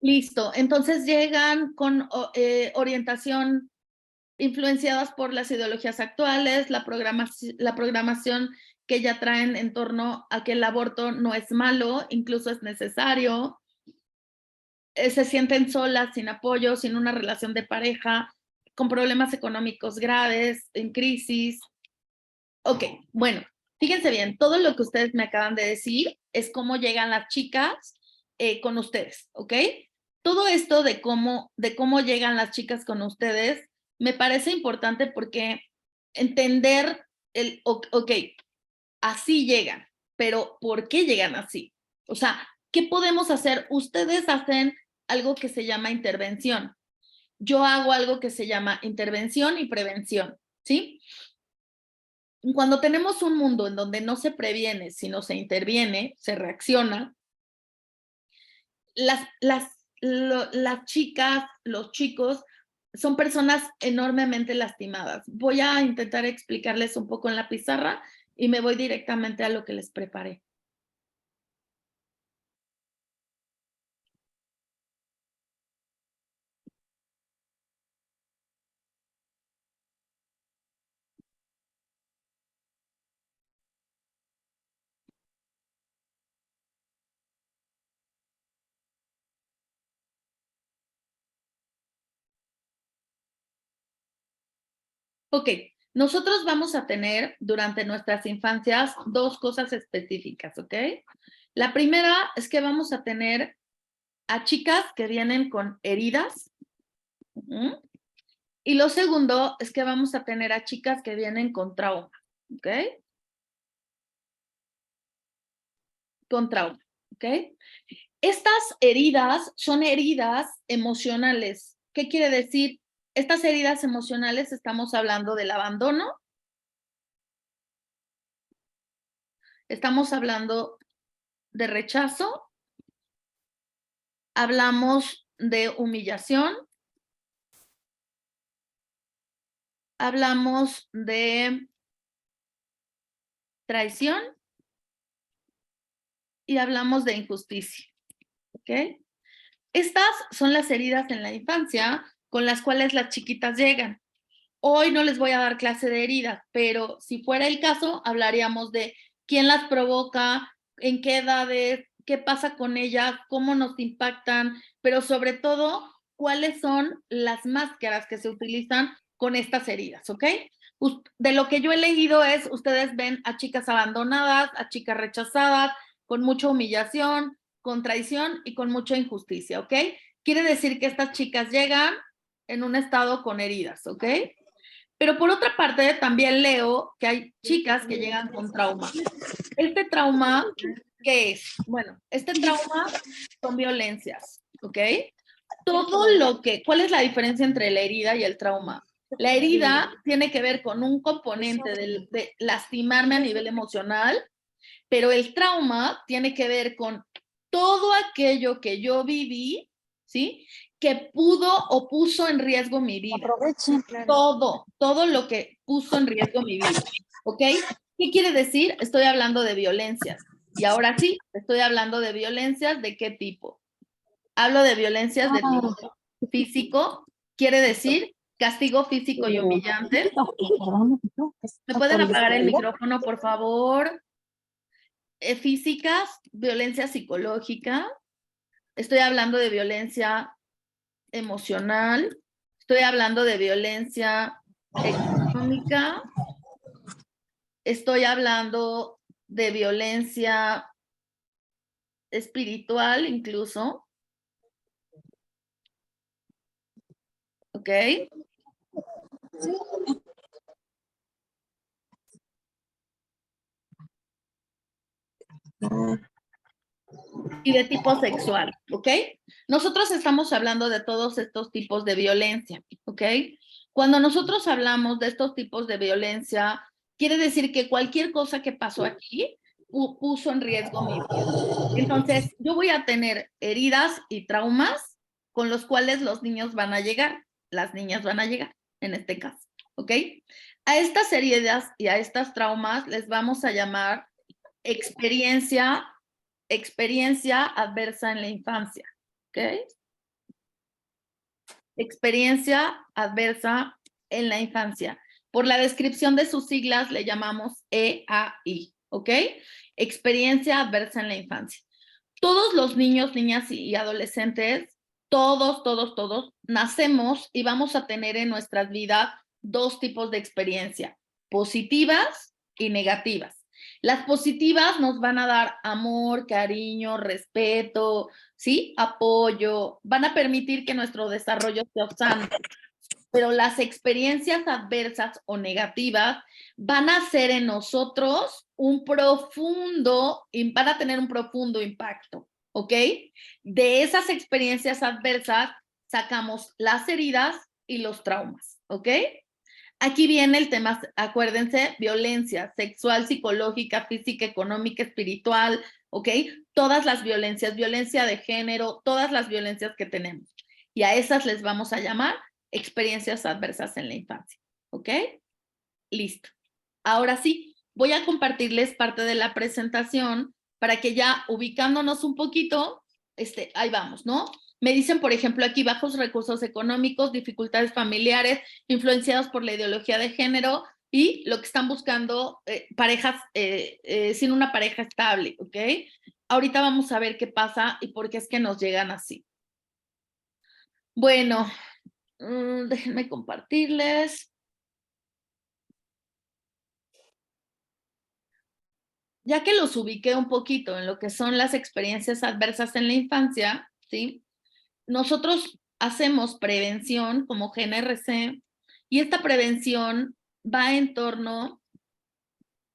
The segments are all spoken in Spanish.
Listo. Entonces llegan con orientación influenciadas por las ideologías actuales, la programación que ya traen en torno a que el aborto no es malo, incluso es necesario. Se sienten solas, sin apoyo, sin una relación de pareja, con problemas económicos graves, en crisis. Ok, bueno, fíjense bien, todo lo que ustedes me acaban de decir es cómo llegan las chicas con ustedes, ¿ok? Todo esto de cómo llegan las chicas con ustedes me parece importante porque entender ok, así llegan, pero ¿por qué llegan así? O sea, ¿qué podemos hacer? Ustedes hacen algo que se llama intervención. Yo hago algo que se llama intervención y prevención, ¿sí? Cuando tenemos un mundo en donde no se previene, sino se interviene, se reacciona, las chicas, los chicos, son personas enormemente lastimadas. Voy a intentar explicarles un poco en la pizarra y me voy directamente a lo que les preparé. Ok, nosotros vamos a tener durante nuestras infancias dos cosas específicas, ¿ok? La primera es que vamos a tener a chicas que vienen con heridas. Y lo segundo es que vamos a tener a chicas que vienen con trauma, ¿ok? Con trauma, ¿ok? Estas heridas son heridas emocionales. ¿Qué quiere decir? Estas heridas emocionales, estamos hablando del abandono, estamos hablando de rechazo, hablamos de humillación, hablamos de traición y hablamos de injusticia, ¿ok? Estas son las heridas en la infancia con las cuales las chiquitas llegan. Hoy no les voy a dar clase de heridas, pero si fuera el caso, hablaríamos de quién las provoca, en qué edades, qué pasa con ellas, cómo nos impactan, pero sobre todo, cuáles son las máscaras que se utilizan con estas heridas, ¿ok? De lo que yo he leído es, ustedes ven a chicas abandonadas, a chicas rechazadas, con mucha humillación, con traición y con mucha injusticia, ¿ok? Quiere decir que estas chicas llegan en un estado con heridas, ¿ok? Pero por otra parte, también leo que hay chicas que llegan con trauma. Este trauma, ¿qué es? Bueno, este trauma son violencias, ¿ok? ¿Cuál es la diferencia entre la herida y el trauma? La herida tiene que ver con un componente de lastimarme a nivel emocional, pero el trauma tiene que ver con todo aquello que yo viví, ¿sí? Que pudo o puso en riesgo mi vida. Aprovechen. Todo lo que puso en riesgo mi vida, ¿ok? ¿Qué quiere decir? Estoy hablando de violencias. Y ahora sí, estoy hablando de violencias, ¿de qué tipo? Hablo de violencias de tipo físico, quiere decir castigo físico y humillante. ¿Me pueden apagar el micrófono, por favor? Físicas, violencia psicológica. Estoy hablando de violencia emocional. Estoy hablando de violencia económica. Estoy hablando de violencia espiritual incluso. ¿Ok? Y de tipo sexual, ¿ok? Nosotros estamos hablando de todos estos tipos de violencia, ¿ok? Cuando nosotros hablamos de estos tipos de violencia, quiere decir que cualquier cosa que pasó aquí puso en riesgo mi vida. Entonces, yo voy a tener heridas y traumas con los cuales los niños van a llegar, las niñas van a llegar, en este caso, ¿ok? A estas heridas y a estas traumas les vamos a llamar experiencia adversa en la infancia, ¿ok? experiencia adversa en la infancia. Por la descripción de sus siglas le llamamos EAI, ¿ok? Experiencia adversa en la infancia. Todos los niños, niñas y adolescentes, todos, nacemos y vamos a tener en nuestras vidas dos tipos de experiencia, positivas y negativas. Las positivas nos van a dar amor, cariño, respeto, ¿sí? Apoyo, van a permitir que nuestro desarrollo sea sano. Pero las experiencias adversas o negativas van a hacer en nosotros van a tener un profundo impacto, ¿ok? De esas experiencias adversas sacamos las heridas y los traumas, ¿ok? Aquí viene el tema, acuérdense, violencia sexual, psicológica, física, económica, espiritual, ¿ok? Todas las violencias, violencia de género, todas las violencias que tenemos. Y a esas les vamos a llamar experiencias adversas en la infancia, ¿ok? Listo. Ahora sí, voy a compartirles parte de la presentación para que ya ubicándonos un poquito, ahí vamos, ¿no? Me dicen, por ejemplo, aquí bajos recursos económicos, dificultades familiares, influenciados por la ideología de género y lo que están buscando, parejas sin una pareja estable, ¿ok? Ahorita vamos a ver qué pasa y por qué es que nos llegan así. Bueno, déjenme compartirles. Ya que los ubiqué un poquito en lo que son las experiencias adversas en la infancia, ¿sí? Nosotros hacemos prevención como GNRC y esta prevención va en torno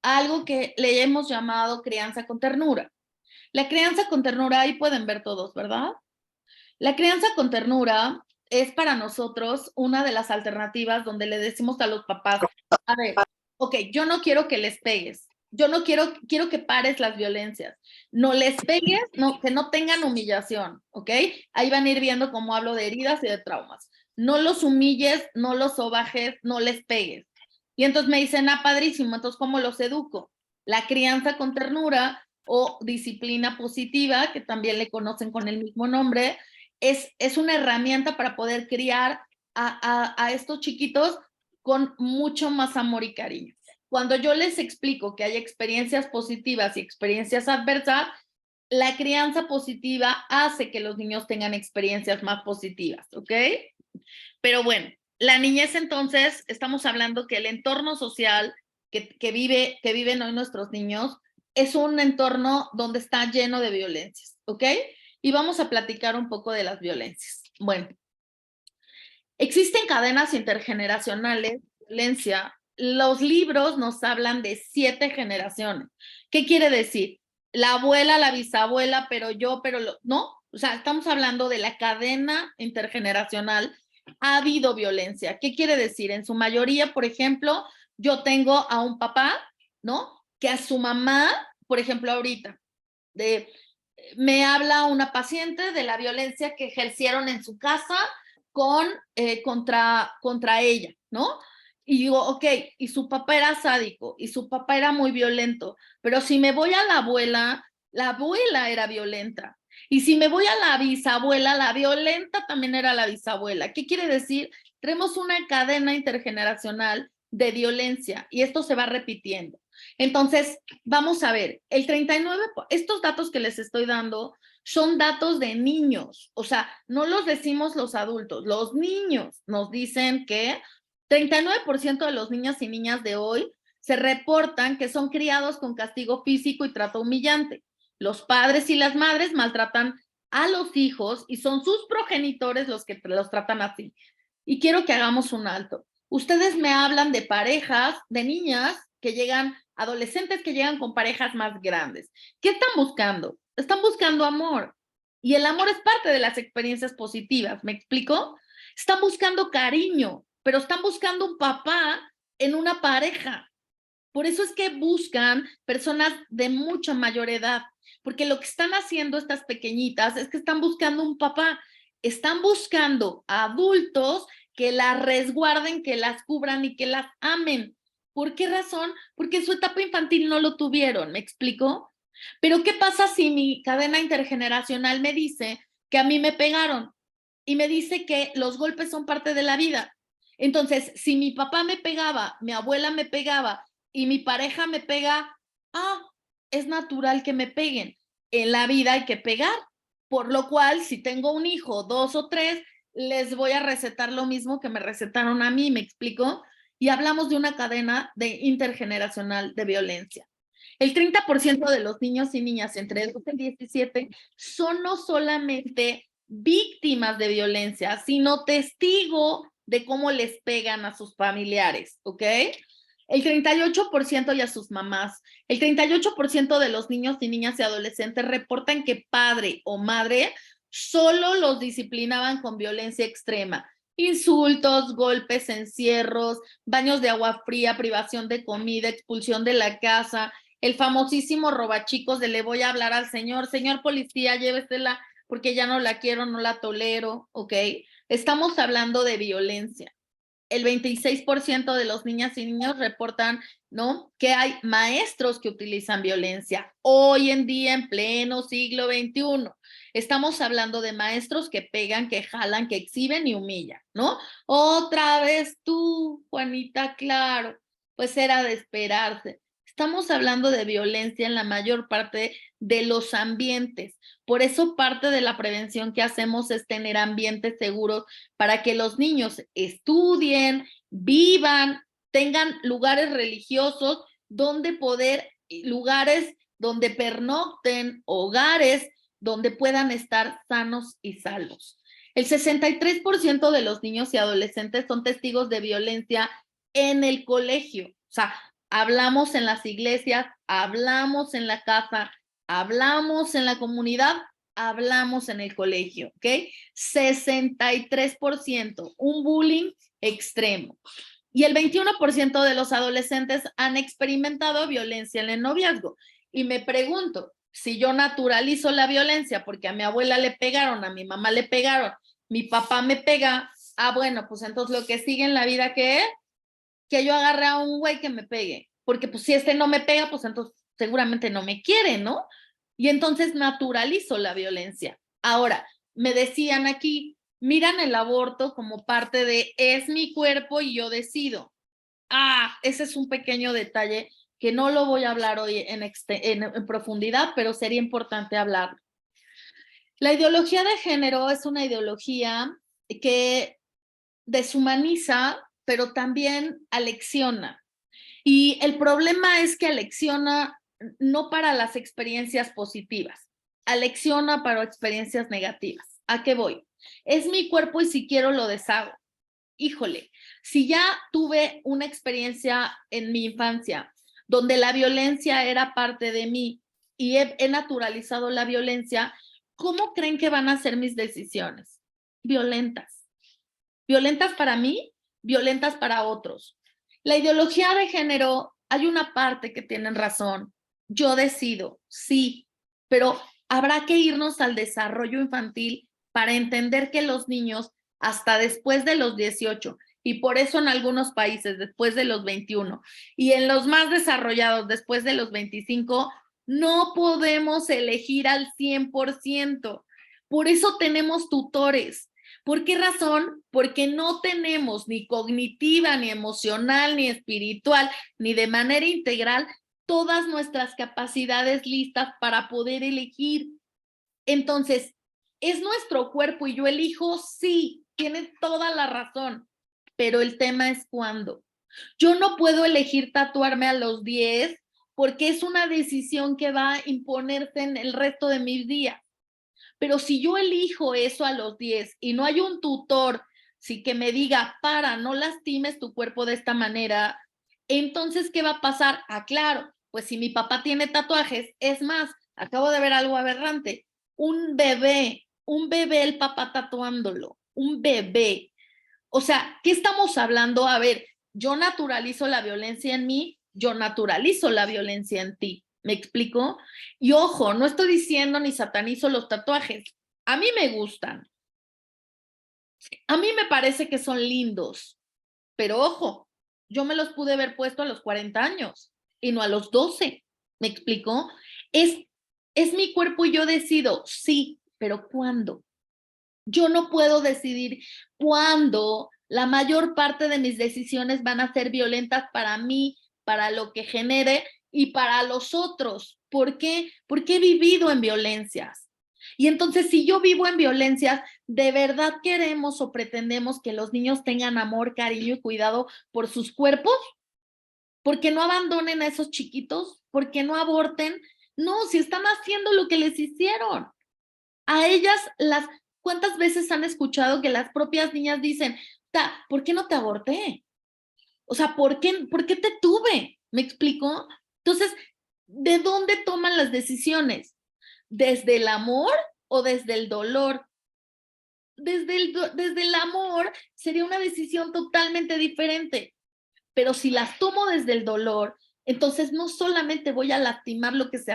a algo que le hemos llamado crianza con ternura. La crianza con ternura, ahí pueden ver todos, ¿verdad? La crianza con ternura es para nosotros una de las alternativas donde le decimos a los papás, a ver, ok, yo no quiero que les pegues, yo no quiero que pares las violencias, no les pegues, no, que no tengan humillación, ¿ok? Ahí van a ir viendo cómo hablo de heridas y de traumas. No los humilles, no los sobajes, no les pegues. Y entonces me dicen, padrísimo, entonces ¿cómo los educo? La crianza con ternura o disciplina positiva, que también le conocen con el mismo nombre, es una herramienta para poder criar a estos chiquitos con mucho más amor y cariño. Cuando yo les explico que hay experiencias positivas y experiencias adversas, la crianza positiva hace que los niños tengan experiencias más positivas, ¿ok? Pero bueno, la niñez entonces, estamos hablando que el entorno social que viven hoy nuestros niños es un entorno donde está lleno de violencias, ¿ok? Y vamos a platicar un poco de las violencias. Bueno, existen cadenas intergeneracionales de violencia. Los libros nos hablan de 7 generaciones. ¿Qué quiere decir? La abuela, la bisabuela, no. O sea, estamos hablando de la cadena intergeneracional. Ha habido violencia. ¿Qué quiere decir? En su mayoría, por ejemplo, yo tengo a un papá, ¿no? Que a su mamá, por ejemplo, ahorita, me habla una paciente de la violencia que ejercieron en su casa contra ella, ¿no? Y digo, ok, y su papá era sádico, y su papá era muy violento, pero si me voy a la abuela era violenta. Y si me voy a la bisabuela, la violenta también era la bisabuela. ¿Qué quiere decir? Tenemos una cadena intergeneracional de violencia y esto se va repitiendo. Entonces, vamos a ver, estos datos que les estoy dando son datos de niños, o sea, no los decimos los adultos, los niños nos dicen que 39% de los niños y niñas de hoy se reportan que son criados con castigo físico y trato humillante. Los padres y las madres maltratan a los hijos y son sus progenitores los que los tratan así. Y quiero que hagamos un alto. Ustedes me hablan de parejas, de niñas adolescentes que llegan con parejas más grandes. ¿Qué están buscando? Están buscando amor. Y el amor es parte de las experiencias positivas, ¿me explico? Están buscando cariño, pero están buscando un papá en una pareja. Por eso es que buscan personas de mucha mayor edad, porque lo que están haciendo estas pequeñitas es que están buscando un papá, están buscando adultos que las resguarden, que las cubran y que las amen. ¿Por qué razón? Porque en su etapa infantil no lo tuvieron, ¿me explico? Pero ¿qué pasa si mi cadena intergeneracional me dice que a mí me pegaron? y me dice que los golpes son parte de la vida. Entonces, si mi papá me pegaba, mi abuela me pegaba y mi pareja me pega, es natural que me peguen. En la vida hay que pegar, por lo cual, si tengo un hijo, 2 o 3, les voy a recetar lo mismo que me recetaron a mí, ¿me explico? Y hablamos de una cadena de intergeneracional de violencia. El 30% de los niños y niñas entre 12 y 17 son no solamente víctimas de violencia, sino testigo de cómo les pegan a sus familiares, ¿ok? El 38% y a sus mamás. El 38% de los niños y niñas y adolescentes reportan que padre o madre solo los disciplinaban con violencia extrema. Insultos, golpes, encierros, baños de agua fría, privación de comida, expulsión de la casa, el famosísimo robachicos de le voy a hablar al señor policía, llévesela porque ya no la quiero, no la tolero, ¿ok? Estamos hablando de violencia. El 26% de los niñas y niños reportan, ¿no?, que hay maestros que utilizan violencia. Hoy en día, en pleno siglo XXI, estamos hablando de maestros que pegan, que jalan, que exhiben y humillan, ¿no? Otra vez tú, Juanita, claro, pues era de esperarse. Estamos hablando de violencia en la mayor parte de los ambientes. Por eso parte de la prevención que hacemos es tener ambientes seguros para que los niños estudien, vivan, tengan lugares religiosos donde poder, lugares donde pernocten, hogares donde puedan estar sanos y salvos. El 63% de los niños y adolescentes son testigos de violencia en el colegio. O sea, hablamos en las iglesias, hablamos en la casa, hablamos en la comunidad, hablamos en el colegio, ¿ok? 63%, un bullying extremo. Y el 21% de los adolescentes han experimentado violencia en el noviazgo. Y me pregunto, si yo naturalizo la violencia porque a mi abuela le pegaron, a mi mamá le pegaron, mi papá me pega, bueno, pues entonces lo que sigue en la vida, ¿qué es? Que yo agarre a un güey que me pegue. Porque pues si este no me pega, pues entonces seguramente no me quiere, ¿no? Y entonces naturalizo la violencia. Ahora, me decían aquí, miran el aborto como parte de es mi cuerpo y yo decido. Ese es un pequeño detalle que no lo voy a hablar hoy en profundidad, pero sería importante hablar. La ideología de género es una ideología que deshumaniza, pero también alecciona. Y el problema es que alecciona no para las experiencias positivas, alecciona para experiencias negativas. ¿A qué voy? Es mi cuerpo y si quiero lo deshago. Híjole, si ya tuve una experiencia en mi infancia donde la violencia era parte de mí y he naturalizado la violencia, ¿cómo creen que van a ser mis decisiones? Violentas. Violentas para mí, violentas para otros. La ideología de género, hay una parte que tienen razón. Yo decido, sí, pero habrá que irnos al desarrollo infantil para entender que los niños hasta después de los 18 y por eso en algunos países después de los 21 y en los más desarrollados después de los 25 no podemos elegir al 100%. Por eso tenemos tutores. ¿Por qué razón? Porque no tenemos ni cognitiva, ni emocional, ni espiritual, ni de manera integral todas nuestras capacidades listas para poder elegir. Entonces, ¿es nuestro cuerpo y yo elijo? Sí, tiene toda la razón, pero el tema es cuándo. Yo no puedo elegir tatuarme a los 10 porque es una decisión que va a imponerse en el resto de mis días. Pero si yo elijo eso a los 10 y no hay un tutor, sí, que me diga, no lastimes tu cuerpo de esta manera, entonces, ¿qué va a pasar? Claro, pues si mi papá tiene tatuajes, es más, acabo de ver algo aberrante, un bebé el papá tatuándolo, un bebé. O sea, ¿qué estamos hablando? A ver, yo naturalizo la violencia en mí, yo naturalizo la violencia en ti. ¿Me explico? Y ojo, no estoy diciendo ni satanizo los tatuajes. A mí me gustan. A mí me parece que son lindos. Pero ojo, yo me los pude haber puesto a los 40 años y no a los 12. ¿Me explico? Es mi cuerpo y yo decido, sí, pero ¿cuándo? Yo no puedo decidir cuándo la mayor parte de mis decisiones van a ser violentas para mí, para lo que genere y para los otros. ¿Por qué? Porque he vivido en violencias. Y entonces, si yo vivo en violencias, ¿de verdad queremos o pretendemos que los niños tengan amor, cariño y cuidado por sus cuerpos? ¿Por qué no abandonen a esos chiquitos? ¿Por qué no aborten? No, si están haciendo lo que les hicieron. A ellas, ¿cuántas veces han escuchado que las propias niñas dicen, ¿por qué no te aborté? O sea, ¿por qué te tuve? ¿Me explico? Entonces, ¿de dónde toman las decisiones? ¿Desde el amor o desde el dolor? Desde el amor sería una decisión totalmente diferente. Pero si las tomo desde el dolor, entonces no solamente voy a lastimar lo que se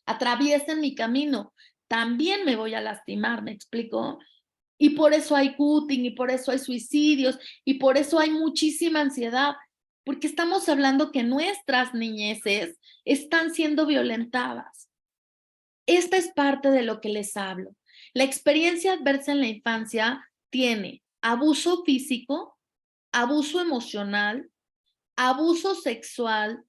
atraviesa en mi camino, también me voy a lastimar, ¿me explico? Y por eso hay cutting, y por eso hay suicidios, y por eso hay muchísima ansiedad, porque estamos hablando que nuestras niñeces están siendo violentadas. Esta es parte de lo que les hablo. La experiencia adversa en la infancia tiene abuso físico, abuso emocional, abuso sexual,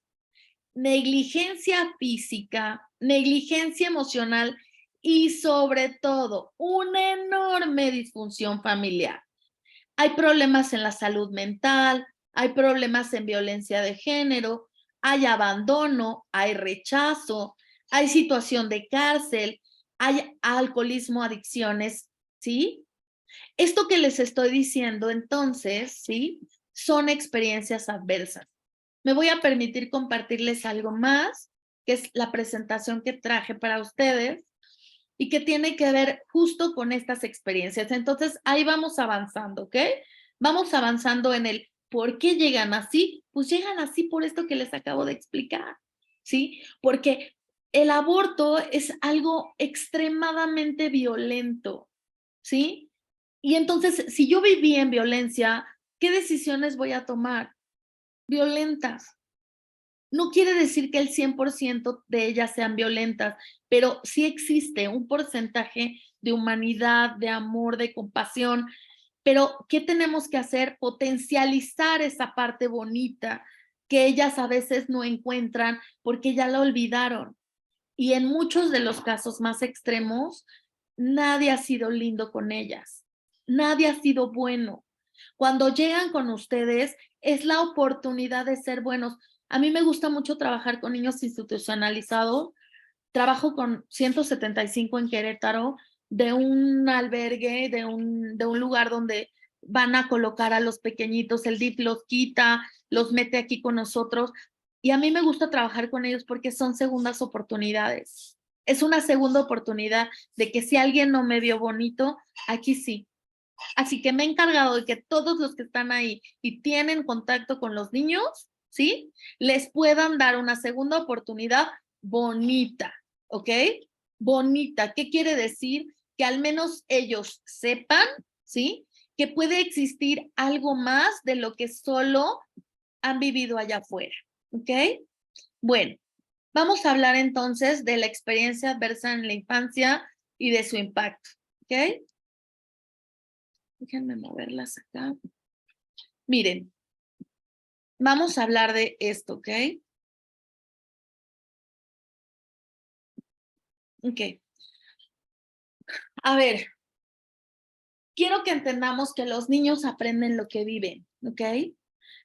negligencia física, negligencia emocional y sobre todo una enorme disfunción familiar. Hay problemas en la salud mental, hay problemas en violencia de género, hay abandono, hay rechazo, hay situación de cárcel, hay alcoholismo, adicciones, ¿sí? Esto que les estoy diciendo entonces, ¿sí? Son experiencias adversas. Me voy a permitir compartirles algo más, que es la presentación que traje para ustedes y que tiene que ver justo con estas experiencias. Entonces, ahí vamos avanzando, ¿ok? Vamos avanzando en el por qué llegan así. Pues llegan así por esto que les acabo de explicar, ¿sí? Porque el aborto es algo extremadamente violento, ¿sí? Y entonces, si yo viví en violencia, ¿qué decisiones voy a tomar? Violentas. No quiere decir que el 100% de ellas sean violentas, pero sí existe un porcentaje de humanidad, de amor, de compasión. Pero, ¿qué tenemos que hacer? Potencializar esa parte bonita que ellas a veces no encuentran porque ya la olvidaron. Y en muchos de los casos más extremos, nadie ha sido lindo con ellas. Nadie ha sido bueno. Cuando llegan con ustedes, es la oportunidad de ser buenos. A mí me gusta mucho trabajar con niños institucionalizados. Trabajo con 175 en Querétaro, de un albergue, de un lugar donde van a colocar a los pequeñitos, el DIF los quita, los mete aquí con nosotros. Y a mí me gusta trabajar con ellos porque son segundas oportunidades. Es una segunda oportunidad de que si alguien no me vio bonito, aquí sí. Así que me he encargado de que todos los que están ahí y tienen contacto con los niños, ¿sí? Les puedan dar una segunda oportunidad bonita, ¿ok? Bonita. ¿Qué quiere decir? Que al menos ellos sepan, ¿sí? Que puede existir algo más de lo que solo han vivido allá afuera, ¿ok? Bueno, vamos a hablar entonces de la experiencia adversa en la infancia y de su impacto, ¿ok? Déjenme moverlas acá. Miren, vamos a hablar de esto, ¿ok? Ok. A ver, quiero que entendamos que los niños aprenden lo que viven, ¿ok?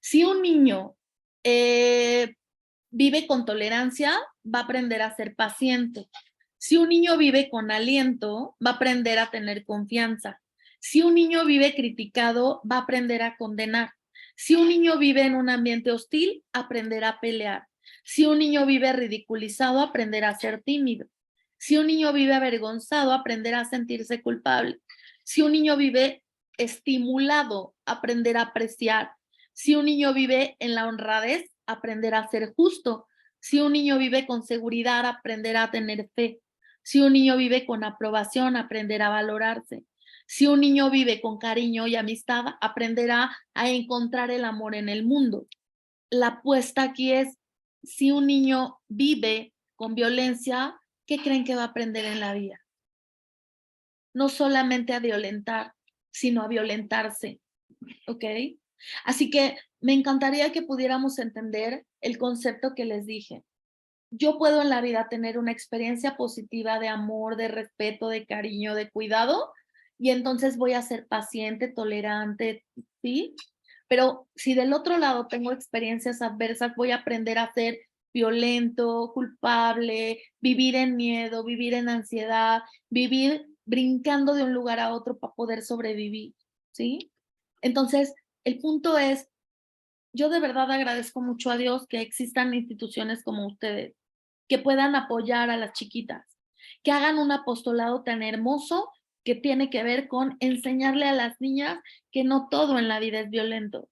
Si un niño vive con tolerancia, va a aprender a ser paciente. Si un niño vive con aliento, va a aprender a tener confianza. Si un niño vive criticado, va a aprender a condenar. Si un niño vive en un ambiente hostil, aprenderá a pelear. Si un niño vive ridiculizado, aprenderá a ser tímido. Si un niño vive avergonzado, aprenderá a sentirse culpable. Si un niño vive estimulado, aprenderá a apreciar. Si un niño vive en la honradez, aprenderá a ser justo. Si un niño vive con seguridad, aprenderá a tener fe. Si un niño vive con aprobación, aprenderá a valorarse. Si un niño vive con cariño y amistad, aprenderá a encontrar el amor en el mundo. La apuesta aquí es, si un niño vive con violencia, ¿qué creen que va a aprender en la vida? no solamente a violentar, sino a violentarse, ¿ok? Así que me encantaría que pudiéramos entender el concepto que les dije. Yo puedo en la vida tener una experiencia positiva de amor, de respeto, de cariño, de cuidado, y entonces voy a ser paciente, tolerante, ¿sí? Pero si del otro lado tengo experiencias adversas, voy a aprender a ser violento, culpable, vivir en miedo, vivir en ansiedad, vivir brincando de un lugar a otro para poder sobrevivir, ¿sí? Entonces, el punto es, yo de verdad agradezco mucho a Dios que existan instituciones como ustedes, que puedan apoyar a las chiquitas, que hagan un apostolado tan hermoso que tiene que ver con enseñarle a las niñas que no todo en la vida es violento,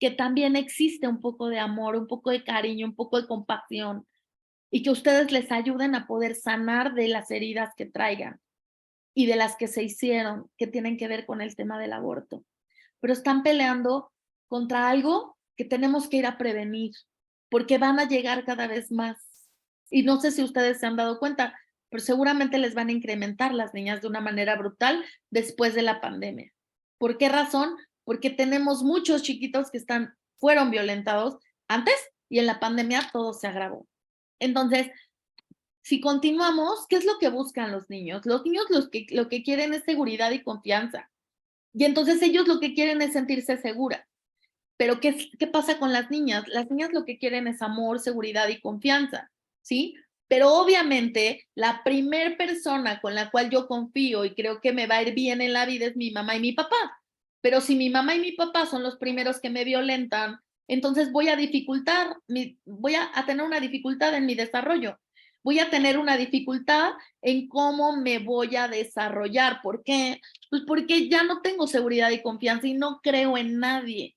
que también existe un poco de amor, un poco de cariño, un poco de compasión, y que ustedes les ayuden a poder sanar de las heridas que traigan y de las que se hicieron, que tienen que ver con el tema del aborto. Pero están peleando contra algo que tenemos que ir a prevenir, porque van a llegar cada vez más. Y no sé si ustedes se han dado cuenta, pero seguramente les van a incrementar las niñas de una manera brutal después de la pandemia. ¿Por qué razón? Porque tenemos muchos chiquitos que fueron violentados antes y en la pandemia todo se agravó. Entonces, si continuamos, ¿qué es lo que buscan los niños? Los niños lo que quieren es seguridad y confianza. Y entonces ellos lo que quieren es sentirse seguras. Pero ¿qué pasa con las niñas? Las niñas lo que quieren es amor, seguridad y confianza, ¿sí? Pero obviamente la primer persona con la cual yo confío y creo que me va a ir bien en la vida es mi mamá y mi papá. Pero si mi mamá y mi papá son los primeros que me violentan, entonces voy a voy a tener una dificultad en mi desarrollo. Voy a tener una dificultad en cómo me voy a desarrollar. ¿Por qué? Pues porque ya no tengo seguridad y confianza y no creo en nadie.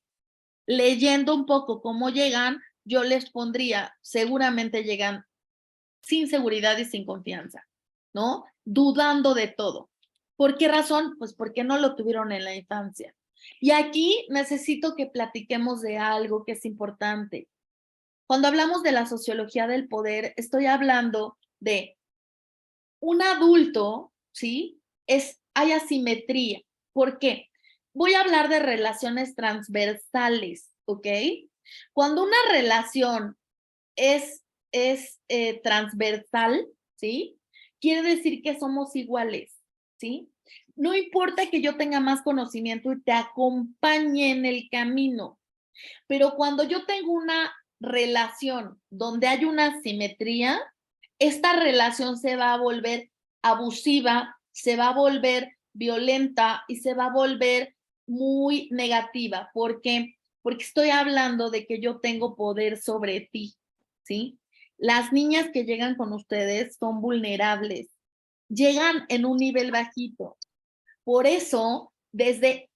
Leyendo un poco cómo llegan, yo les pondría, seguramente llegan sin seguridad y sin confianza, ¿no? Dudando de todo. ¿Por qué razón? Pues porque no lo tuvieron en la infancia. Y aquí necesito que platiquemos de algo que es importante. Cuando hablamos de la sociología del poder, estoy hablando de un adulto, ¿sí? Hay asimetría. ¿Por qué? Voy a hablar de relaciones transversales, ¿ok? Cuando una relación es transversal, ¿sí? Quiere decir que somos iguales, ¿sí? No importa que yo tenga más conocimiento y te acompañe en el camino, pero cuando yo tengo una relación donde hay una simetría, esta relación se va a volver abusiva, se va a volver violenta y se va a volver muy negativa. ¿Por qué? Porque estoy hablando de que yo tengo poder sobre ti, ¿sí? Las niñas que llegan con ustedes son vulnerables, llegan en un nivel bajito. Por eso, desde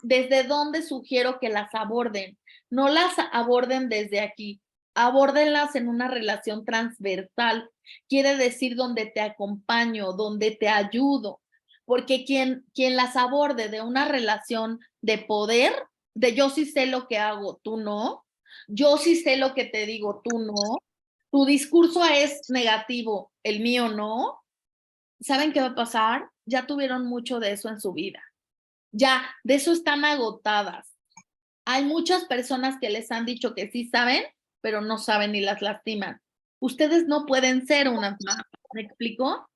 dónde sugiero que las aborden. No las aborden desde aquí, abórdenlas en una relación transversal. Quiere decir donde te acompaño, donde te ayudo. Porque quien las aborde de una relación de poder, de yo sí sé lo que hago, tú no. Yo sí sé lo que te digo, tú no. Tu discurso es negativo, el mío no. ¿Saben qué va a pasar? Ya tuvieron mucho de eso en su vida. Ya, de eso están agotadas. Hay muchas personas que les han dicho que sí saben, pero no saben y las lastiman. Ustedes no pueden ser una mamá, ¿me explico?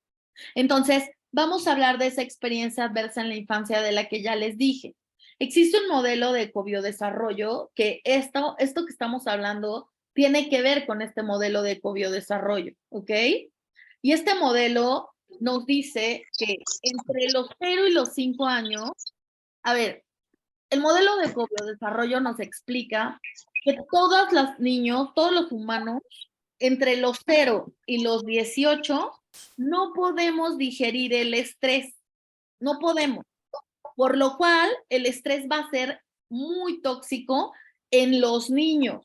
Entonces, vamos a hablar de esa experiencia adversa en la infancia de la que ya les dije. Existe un modelo de ecobiodesarrollo que esto que estamos hablando tiene que ver con este modelo de ecobiodesarrollo, ¿ok? Y este modelo nos dice que entre los 0 y los 5 años, a ver, el modelo de desarrollo nos explica que todos los niños, todos los humanos, entre los 0 y los 18, no podemos digerir el estrés, no podemos, por lo cual el estrés va a ser muy tóxico en los niños.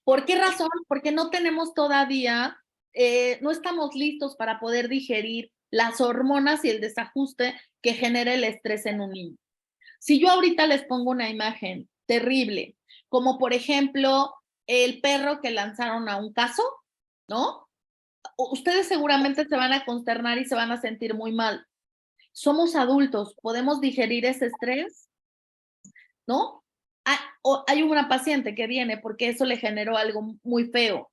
¿Por qué razón? Porque no tenemos todavía, no estamos listos para poder digerir las hormonas y el desajuste que genera el estrés en un niño. Si yo ahorita les pongo una imagen terrible, como por ejemplo el perro que lanzaron a un caso, ¿no? Ustedes seguramente se van a consternar y se van a sentir muy mal. somos adultos, ¿podemos digerir ese estrés? ¿No? Hay una paciente que viene porque eso le generó algo muy feo.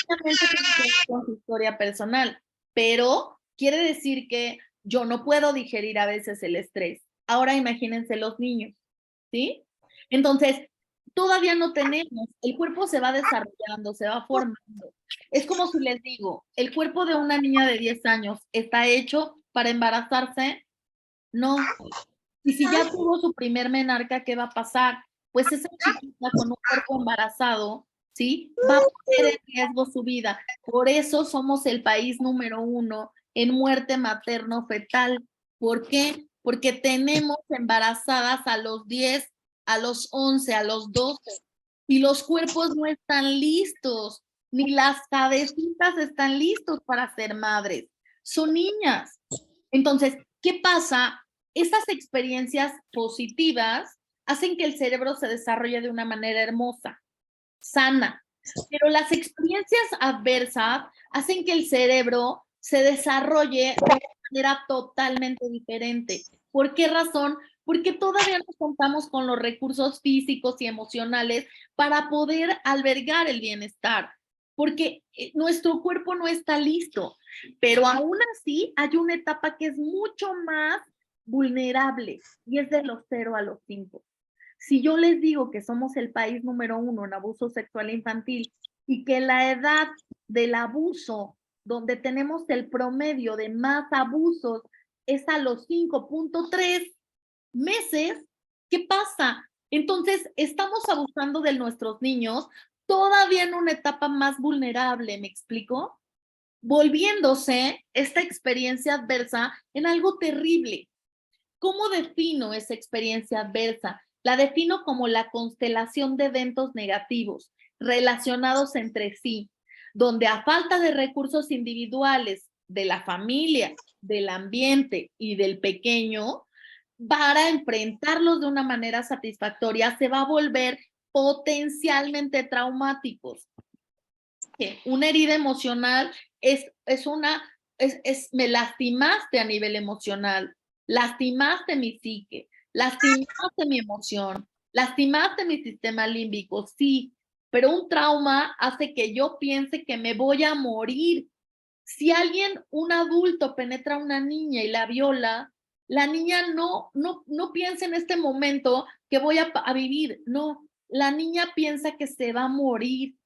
Obviamente tiene que ver con su historia personal, pero quiere decir que yo no puedo digerir a veces el estrés. Ahora imagínense los niños, ¿sí? Entonces, todavía no tenemos, el cuerpo se va desarrollando, se va formando. Es como si les digo, el cuerpo de una niña de 10 años está hecho para embarazarse, no. Y si ya tuvo su primer menarca, ¿qué va a pasar? Pues esa chiquita con un cuerpo embarazado, ¿sí? Va a poner en riesgo su vida. Por eso somos el país número 1 en muerte materno-fetal. ¿Por qué? Porque tenemos embarazadas a los 10, a los 11, a los 12, y los cuerpos no están listos, ni las cabecitas están listos para ser madres. Son niñas. Entonces, ¿qué pasa? Estas experiencias positivas hacen que el cerebro se desarrolle de una manera hermosa, sana, pero las experiencias adversas hacen que el cerebro se desarrolle de una manera totalmente diferente. ¿Por qué razón? Porque todavía no contamos con los recursos físicos y emocionales para poder albergar el bienestar, porque nuestro cuerpo no está listo, pero aún así hay una etapa que es mucho más vulnerable y es de los 0 a los 5. Si yo les digo que somos el país número 1 en abuso sexual infantil y que la edad del abuso, donde tenemos el promedio de más abusos, es a los 5.3 meses, ¿qué pasa? Entonces, estamos abusando de nuestros niños todavía en una etapa más vulnerable, ¿me explico? Volviéndose esta experiencia adversa en algo terrible. ¿Cómo defino esa experiencia adversa? La defino como la constelación de eventos negativos relacionados entre sí, donde a falta de recursos individuales de la familia, del ambiente y del pequeño, para enfrentarlos de una manera satisfactoria, se va a volver potencialmente traumáticos. Una herida emocional me lastimaste a nivel emocional, lastimaste mi psique, lastimaste mi emoción, lastimaste mi sistema límbico, sí, pero un trauma hace que yo piense que me voy a morir. Si un adulto penetra a una niña y la viola, la niña no piensa en este momento que voy a vivir, no, la niña piensa que se va a morir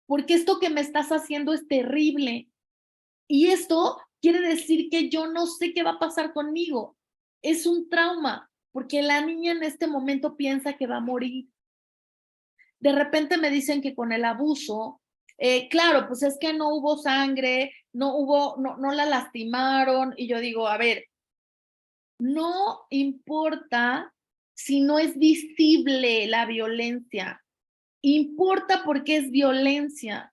porque esto que me estás haciendo es terrible. Y esto quiere decir que yo no sé qué va a pasar conmigo. Es un trauma, porque la niña en este momento piensa que va a morir. De repente me dicen que con el abuso, claro, pues es que no hubo sangre, no la lastimaron, y yo digo, a ver, no importa si no es visible la violencia, importa porque es violencia.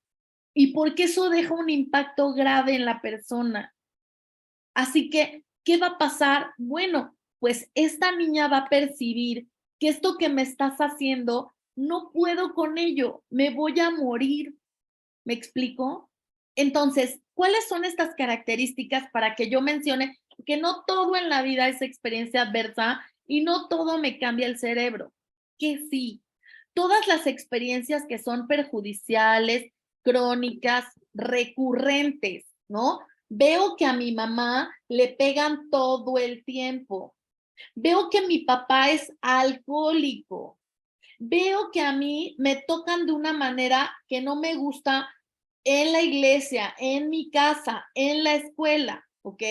Y porque eso deja un impacto grave en la persona. Así que, ¿qué va a pasar? Bueno, pues esta niña va a percibir que esto que me estás haciendo, no puedo con ello, me voy a morir. ¿Me explico? Entonces, ¿cuáles son estas características para que yo mencione que no todo en la vida es experiencia adversa y no todo me cambia el cerebro? Que sí, todas las experiencias que son perjudiciales, crónicas, recurrentes, ¿no? Veo que a mi mamá le pegan todo el tiempo. Veo que mi papá es alcohólico. Veo que a mí me tocan de una manera que no me gusta en la iglesia, en mi casa, en la escuela, ¿ok?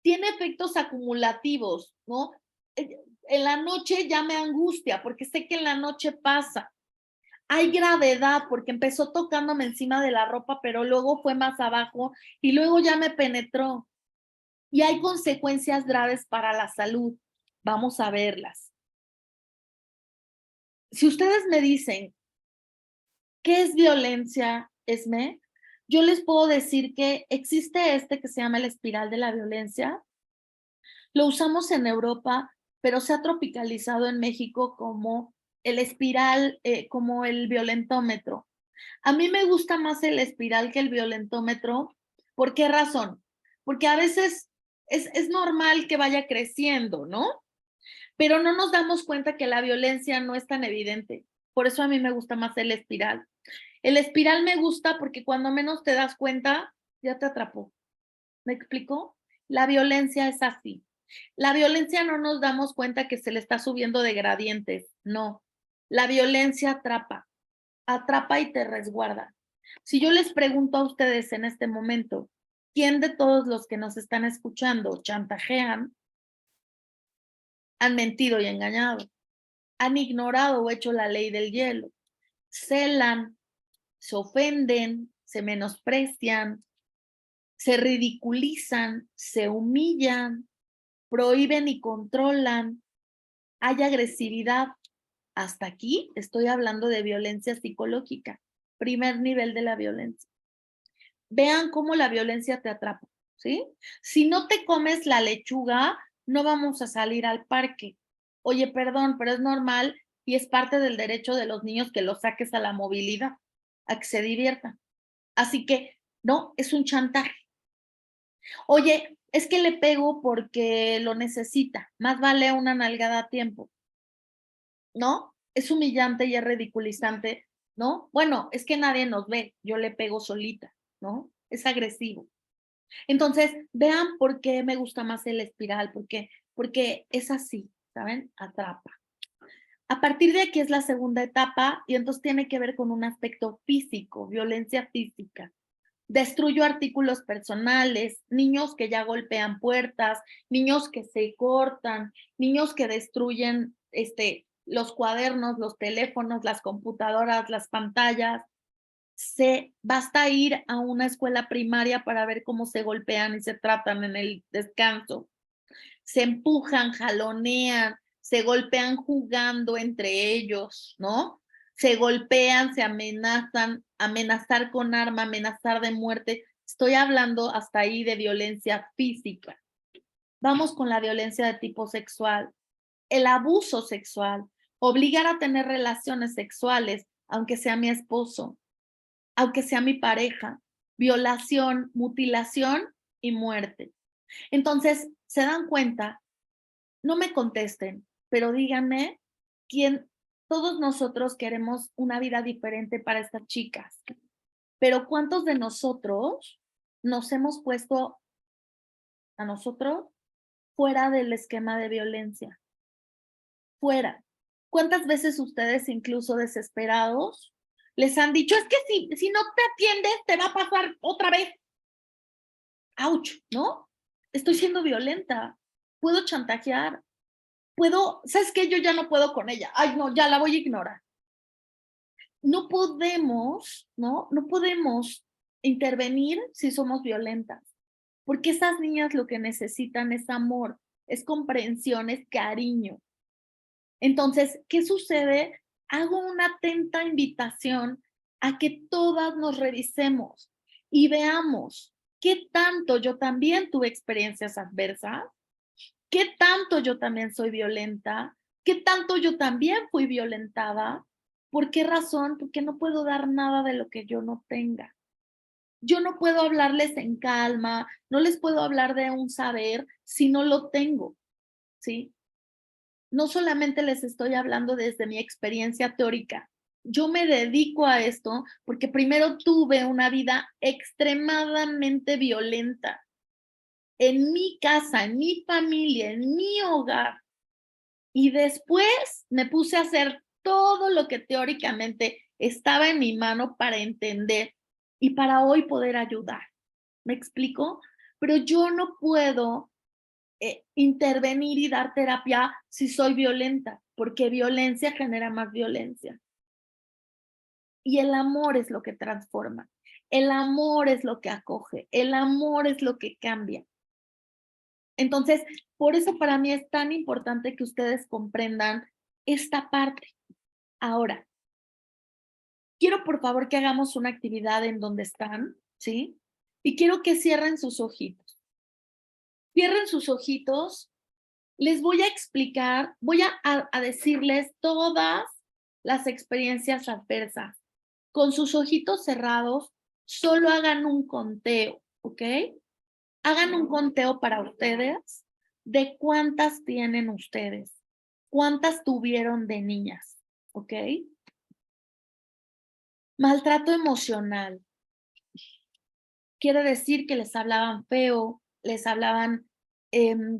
Tiene efectos acumulativos, ¿no? En la noche ya me angustia porque sé que en la noche pasa. Hay gravedad porque empezó tocándome encima de la ropa, pero luego fue más abajo y luego ya me penetró. Y hay consecuencias graves para la salud. Vamos a verlas. Si ustedes me dicen, ¿qué es violencia, Esme? Yo les puedo decir que existe este que se llama la espiral de la violencia. Lo usamos en Europa, pero se ha tropicalizado en México como el espiral, como el violentómetro. A mí me gusta más el espiral que el violentómetro. ¿Por qué razón? Porque a veces es normal que vaya creciendo, ¿no? Pero no nos damos cuenta que la violencia no es tan evidente. Por eso a mí me gusta más el espiral. El espiral me gusta porque cuando menos te das cuenta, ya te atrapó. ¿Me explico? La violencia es así. La violencia no nos damos cuenta que se le está subiendo de gradientes, no. La violencia atrapa, atrapa y te resguarda. Si yo les pregunto a ustedes en este momento, ¿quién de todos los que nos están escuchando chantajean, han mentido y engañado, han ignorado o hecho la ley del hielo, celan, se ofenden, se menosprecian, se ridiculizan, se humillan, prohíben y controlan, hay agresividad? Hasta aquí estoy hablando de violencia psicológica, primer nivel de la violencia. Vean cómo la violencia te atrapa, ¿sí? Si no te comes la lechuga, no vamos a salir al parque. Oye, perdón, pero es normal y es parte del derecho de los niños que los saques a la movilidad, a que se diviertan. Así que, no, es un chantaje. Oye, es que le pego porque lo necesita, más vale una nalgada a tiempo, ¿no? Es humillante y es ridiculizante, ¿no? Bueno, es que nadie nos ve, yo le pego solita, ¿no? Es agresivo. Entonces, vean por qué me gusta más el espiral, porque es así, ¿saben? Atrapa. A partir de aquí es la segunda etapa y entonces tiene que ver con un aspecto físico, violencia física. Destruyo artículos personales, niños que ya golpean puertas, niños que se cortan, niños que destruyen los cuadernos, los teléfonos, las computadoras, las pantallas. Basta ir a una escuela primaria para ver cómo se golpean y se tratan en el descanso. Se empujan, jalonean, se golpean jugando entre ellos, ¿no? Se golpean, se amenazan, amenazar con arma, amenazar de muerte. Estoy hablando hasta ahí de violencia física. Vamos con la violencia de tipo sexual. El abuso sexual, obligar a tener relaciones sexuales, aunque sea mi esposo, aunque sea mi pareja, violación, mutilación y muerte. Entonces, se dan cuenta, no me contesten, pero díganme quién, todos nosotros queremos una vida diferente para estas chicas, pero ¿cuántos de nosotros nos hemos puesto a nosotros fuera del esquema de violencia? Fuera. ¿Cuántas veces ustedes, incluso desesperados, les han dicho, es que si no te atiendes, te va a pasar otra vez? ¡Auch! ¿No? Estoy siendo violenta. Puedo chantajear. ¿Sabes qué? Yo ya no puedo con ella. Ay, no, ya la voy a ignorar. No podemos, ¿no? No podemos intervenir si somos violentas, porque esas niñas lo que necesitan es amor, es comprensión, es cariño. Entonces, ¿qué sucede? Hago una atenta invitación a que todas nos revisemos y veamos qué tanto yo también tuve experiencias adversas, qué tanto yo también soy violenta, qué tanto yo también fui violentada, ¿por qué razón? Porque no puedo dar nada de lo que yo no tenga. Yo no puedo hablarles en calma, no les puedo hablar de un saber si no lo tengo, ¿sí? No solamente les estoy hablando desde mi experiencia teórica, yo me dedico a esto porque primero tuve una vida extremadamente violenta en mi casa, en mi familia, en mi hogar. Y después me puse a hacer todo lo que teóricamente estaba en mi mano para entender y para hoy poder ayudar. ¿Me explico? Pero yo no puedo intervenir y dar terapia si soy violenta, porque violencia genera más violencia. Y el amor es lo que transforma. El amor es lo que acoge. El amor es lo que cambia. Entonces, por eso para mí es tan importante que ustedes comprendan esta parte. Ahora, quiero por favor que hagamos una actividad en donde están, ¿sí? Y quiero que cierren sus ojitos. Cierren sus ojitos. Les voy a explicar, voy a decirles todas las experiencias adversas. Con sus ojitos cerrados, solo hagan un conteo, ¿ok? Hagan un conteo para ustedes de cuántas tienen ustedes, cuántas tuvieron de niñas, ¿ok? Maltrato emocional. Quiere decir que les hablaban feo, les hablaban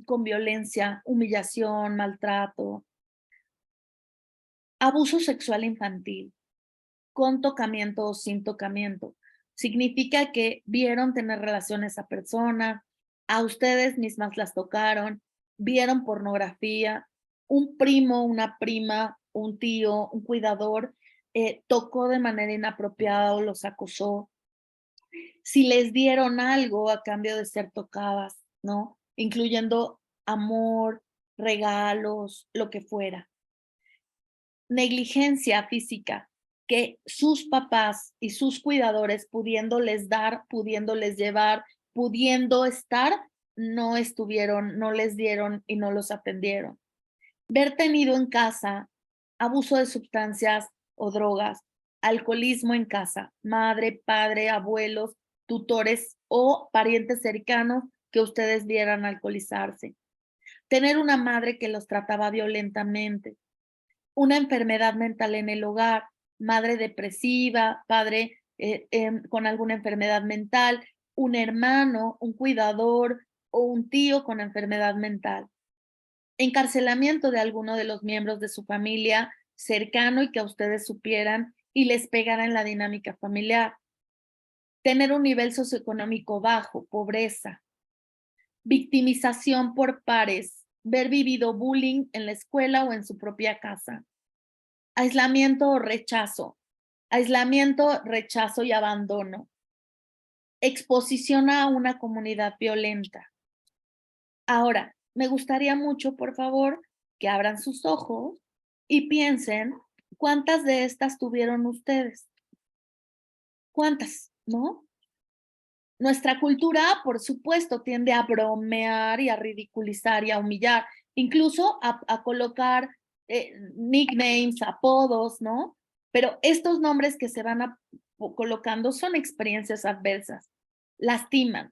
con violencia, humillación, maltrato. Abuso sexual infantil, con tocamiento o sin tocamiento. Significa que vieron tener relaciones a personas, a ustedes mismas las tocaron, vieron pornografía, un primo, una prima, un tío, un cuidador, tocó de manera inapropiada o los acosó. Si les dieron algo a cambio de ser tocadas, ¿no? Incluyendo amor, regalos, lo que fuera. Negligencia física, que sus papás y sus cuidadores pudiéndoles dar, pudiéndoles llevar, pudiendo estar, no estuvieron, no les dieron y no los atendieron. Ver tenido en casa abuso de sustancias o drogas, alcoholismo en casa, madre, padre, abuelos, tutores o parientes cercanos que ustedes vieran alcoholizarse. Tener una madre que los trataba violentamente, una enfermedad mental en el hogar, madre depresiva, padre con alguna enfermedad mental, un hermano, un cuidador o un tío con enfermedad mental. Encarcelamiento de alguno de los miembros de su familia cercano y que a ustedes supieran y les pegara en la dinámica familiar. Tener un nivel socioeconómico bajo, pobreza. Victimización por pares, ver vivido bullying en la escuela o en su propia casa. Aislamiento o rechazo. Aislamiento, rechazo y abandono. Exposición a una comunidad violenta. Ahora, me gustaría mucho, por favor, que abran sus ojos y piensen cuántas de estas tuvieron ustedes. ¿Cuántas? ¿No? Nuestra cultura, por supuesto, tiende a bromear y a ridiculizar y a humillar, incluso a colocar nicknames, apodos, ¿no? Pero estos nombres que se van colocando son experiencias adversas, lastiman,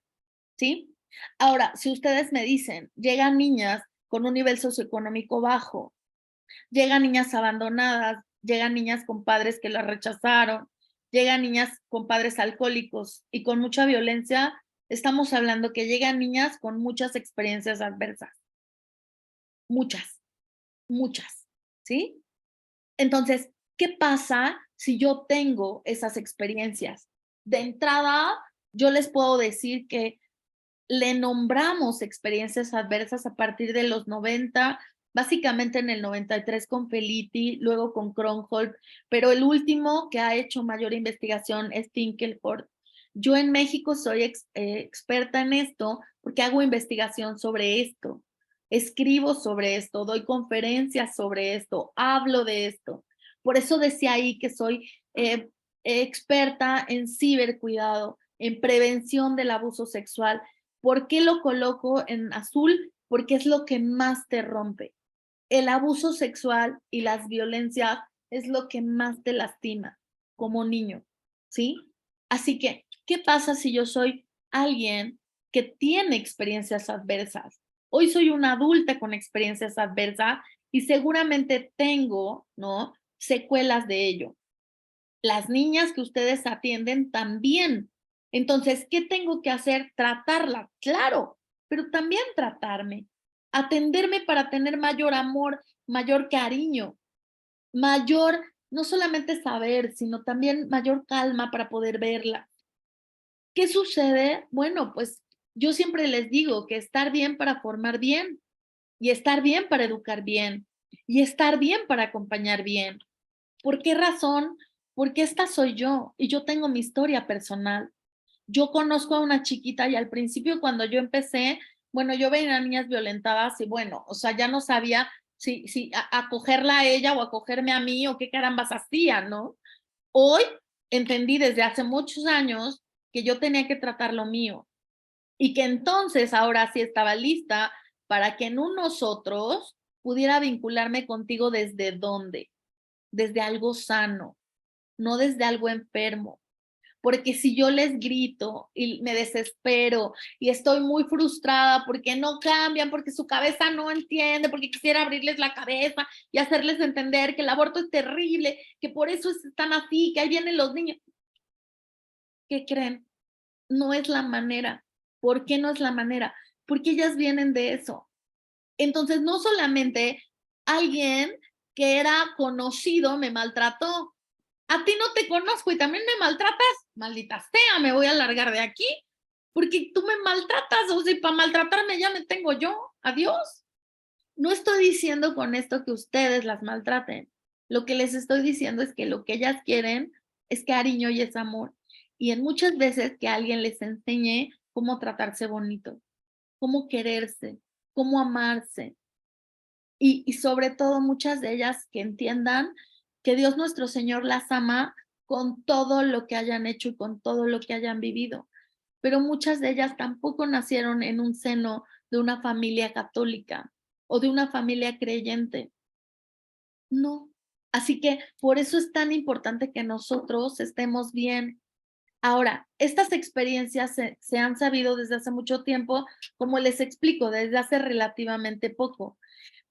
¿sí? Ahora, si ustedes me dicen, llegan niñas con un nivel socioeconómico bajo, llegan niñas abandonadas, llegan niñas con padres que las rechazaron, llegan niñas con padres alcohólicos y con mucha violencia, estamos hablando que llegan niñas con muchas experiencias adversas. Muchas, muchas, ¿sí? Entonces, ¿qué pasa si yo tengo esas experiencias? De entrada, yo les puedo decir que le nombramos experiencias adversas a partir de los 90, básicamente en el 93 con Felitti, luego con Kronholm, pero el último que ha hecho mayor investigación es Finkelford. Yo en México soy experta en esto porque hago investigación sobre esto, escribo sobre esto, doy conferencias sobre esto, hablo de esto. Por eso decía ahí que soy experta en cibercuidado, en prevención del abuso sexual. ¿Por qué lo coloco en azul? Porque es lo que más te rompe. El abuso sexual y las violencias es lo que más te lastima como niño, ¿sí? Así que, ¿qué pasa si yo soy alguien que tiene experiencias adversas? Hoy soy una adulta con experiencias adversas y seguramente tengo, ¿no? Secuelas de ello. Las niñas que ustedes atienden también. Entonces, ¿qué tengo que hacer? Tratarla, claro, pero también tratarme, atenderme para tener mayor amor, mayor cariño, mayor, no solamente saber, sino también mayor calma para poder verla. ¿Qué sucede? Bueno, pues yo siempre les digo que estar bien para formar bien y estar bien para educar bien y estar bien para acompañar bien. ¿Por qué razón? Porque esta soy yo y yo tengo mi historia personal. Yo conozco a una chiquita y al principio cuando yo empecé, bueno, yo veía a niñas violentadas y bueno, o sea, ya no sabía si acogerla a ella o acogerme a mí o qué carambas hacía, ¿no? Hoy entendí desde hace muchos años que yo tenía que tratar lo mío y que entonces ahora sí estaba lista para que en un nosotros pudiera vincularme contigo desde dónde, desde algo sano, no desde algo enfermo. porque si yo les grito y me desespero y estoy muy frustrada porque no cambian, porque su cabeza no entiende, porque quisiera abrirles la cabeza y hacerles entender que el aborto es terrible, que por eso están así, que ahí vienen los niños. ¿Qué creen? No es la manera. ¿Por qué no es la manera? Porque ellas vienen de eso. Entonces, no solamente alguien que era conocido me maltrató. A ti no te conozco y también me maltratas. Maldita sea, me voy a largar de aquí. Porque tú me maltratas, o sea, para maltratarme ya me tengo yo. Adiós. No estoy diciendo con esto que ustedes las maltraten. Lo que les estoy diciendo es que lo que ellas quieren es cariño y es amor. Y en muchas veces que alguien les enseñe cómo tratarse bonito, cómo quererse, cómo amarse. Y sobre todo muchas de ellas que entiendan que Dios nuestro Señor las ama con todo lo que hayan hecho y con todo lo que hayan vivido. Pero muchas de ellas tampoco nacieron en un seno de una familia católica o de una familia creyente. No. Así que por eso es tan importante que nosotros estemos bien. Ahora, estas experiencias se han sabido desde hace mucho tiempo, como les explico, desde hace relativamente poco.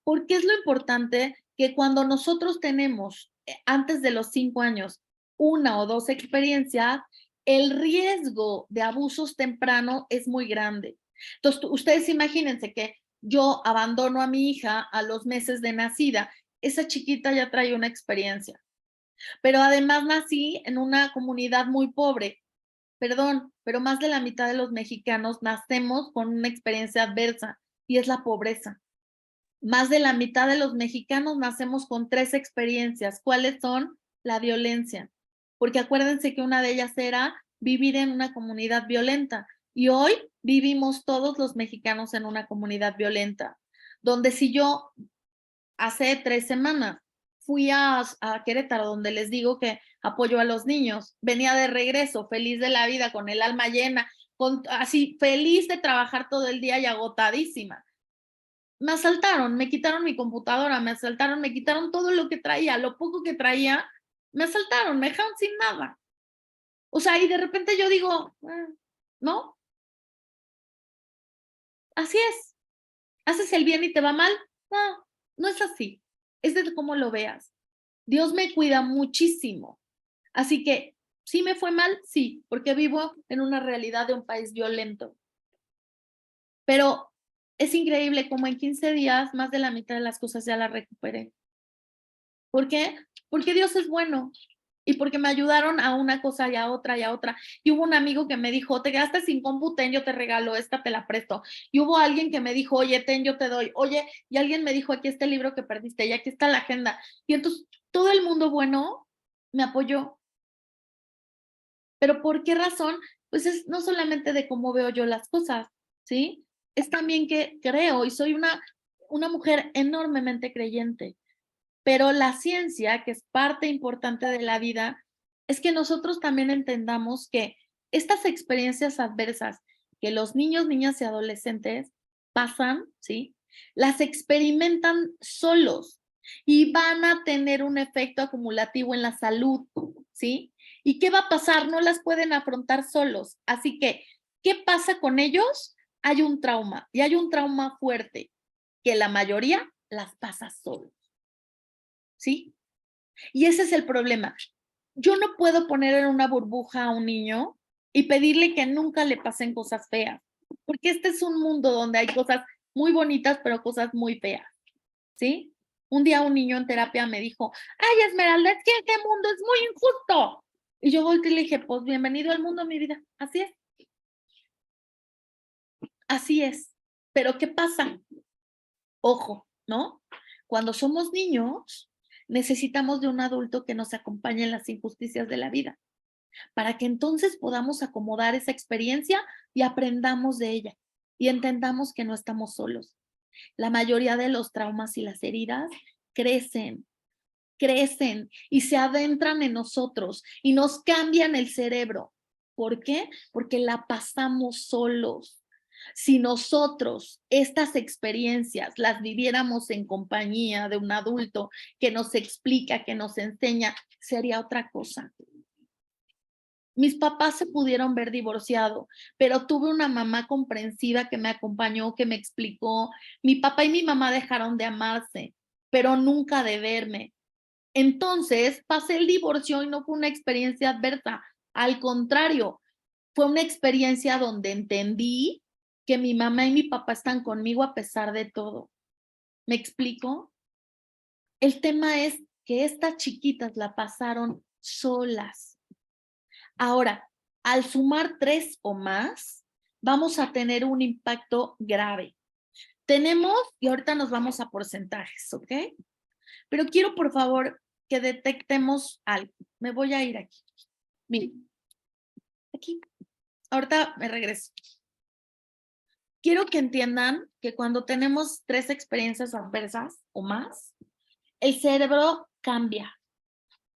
¿Por qué es lo importante que cuando nosotros tenemos, antes de los 5 años, una o dos experiencias, el riesgo de abusos temprano es muy grande? Entonces, ustedes imagínense que yo abandono a mi hija a los meses de nacida, esa chiquita ya trae una experiencia, pero además nací en una comunidad muy pobre. Perdón, pero más de la mitad de los mexicanos nacemos con una experiencia adversa y es la pobreza. Más de la mitad de los mexicanos nacemos con 3 experiencias. ¿Cuáles son? La violencia. Porque acuérdense que una de ellas era vivir en una comunidad violenta. Y hoy vivimos todos los mexicanos en una comunidad violenta. Donde si yo hace 3 semanas fui a Querétaro, donde les digo que apoyo a los niños, venía de regreso, feliz de la vida, con el alma llena, así feliz de trabajar todo el día y agotadísima. Me asaltaron, me quitaron mi computadora, me asaltaron, me quitaron todo lo que traía, lo poco que traía, me asaltaron, me dejaron sin nada. O sea, y de repente yo digo, ¿no? Así es. ¿Haces el bien y te va mal? No, no es así. Es de cómo lo veas. Dios me cuida muchísimo. Así que, ¿sí me fue mal? Sí, porque vivo en una realidad de un país violento. Pero es increíble como en 15 días más de la mitad de las cosas ya las recuperé. ¿Por qué? Porque Dios es bueno y porque me ayudaron a una cosa y a otra y a otra. Y hubo un amigo que me dijo, te quedaste sin compu, ten, yo te regalo, esta te la presto. Y hubo alguien que me dijo, oye, ten, yo te doy. Oye, y alguien me dijo, aquí está el libro que perdiste y aquí está la agenda. Y entonces todo el mundo bueno me apoyó. ¿Pero por qué razón? Pues es no solamente de cómo veo yo las cosas, ¿sí? Es también que creo y soy una mujer enormemente creyente. Pero la ciencia, que es parte importante de la vida, es que nosotros también entendamos que estas experiencias adversas que los niños, niñas y adolescentes pasan, ¿sí? Las experimentan solos y van a tener un efecto acumulativo en la salud, ¿sí? ¿Y qué va a pasar? No las pueden afrontar solos. Así que, ¿qué pasa con ellos? Hay un trauma y hay un trauma fuerte que la mayoría las pasa solos. ¿Sí? Y ese es el problema. Yo no puedo poner en una burbuja a un niño y pedirle que nunca le pasen cosas feas, porque este es un mundo donde hay cosas muy bonitas, pero cosas muy feas, ¿sí? Un día un niño en terapia me dijo, ay, Esmeralda, es que este mundo es muy injusto. Y yo volteé y le dije, pues bienvenido al mundo, mi vida. Así es, así es. Pero ¿qué pasa? Ojo, ¿no? Cuando somos niños, necesitamos de un adulto que nos acompañe en las injusticias de la vida, para que entonces podamos acomodar esa experiencia y aprendamos de ella y entendamos que no estamos solos. La mayoría de los traumas y las heridas crecen, crecen y se adentran en nosotros y nos cambian el cerebro. ¿Por qué? Porque la pasamos solos. Si nosotros estas experiencias las viviéramos en compañía de un adulto que nos explica, que nos enseña, sería otra cosa. Mis papás se pudieron ver divorciado, pero tuve una mamá comprensiva que me acompañó, que me explicó. Mi papá y mi mamá dejaron de amarse, pero nunca de verme. Entonces, pasé el divorcio y no fue una experiencia adversa. Al contrario, fue una experiencia donde entendí que mi mamá y mi papá están conmigo a pesar de todo. ¿Me explico? El tema es que estas chiquitas la pasaron solas. Ahora, al sumar 3 o más, vamos a tener un impacto grave. Tenemos, y ahorita nos vamos a porcentajes, ¿ok? Pero quiero, por favor, que detectemos algo. Me voy a ir aquí. Miren, aquí. Ahorita me regreso. Quiero que entiendan que cuando tenemos 3 experiencias adversas o más, el cerebro cambia.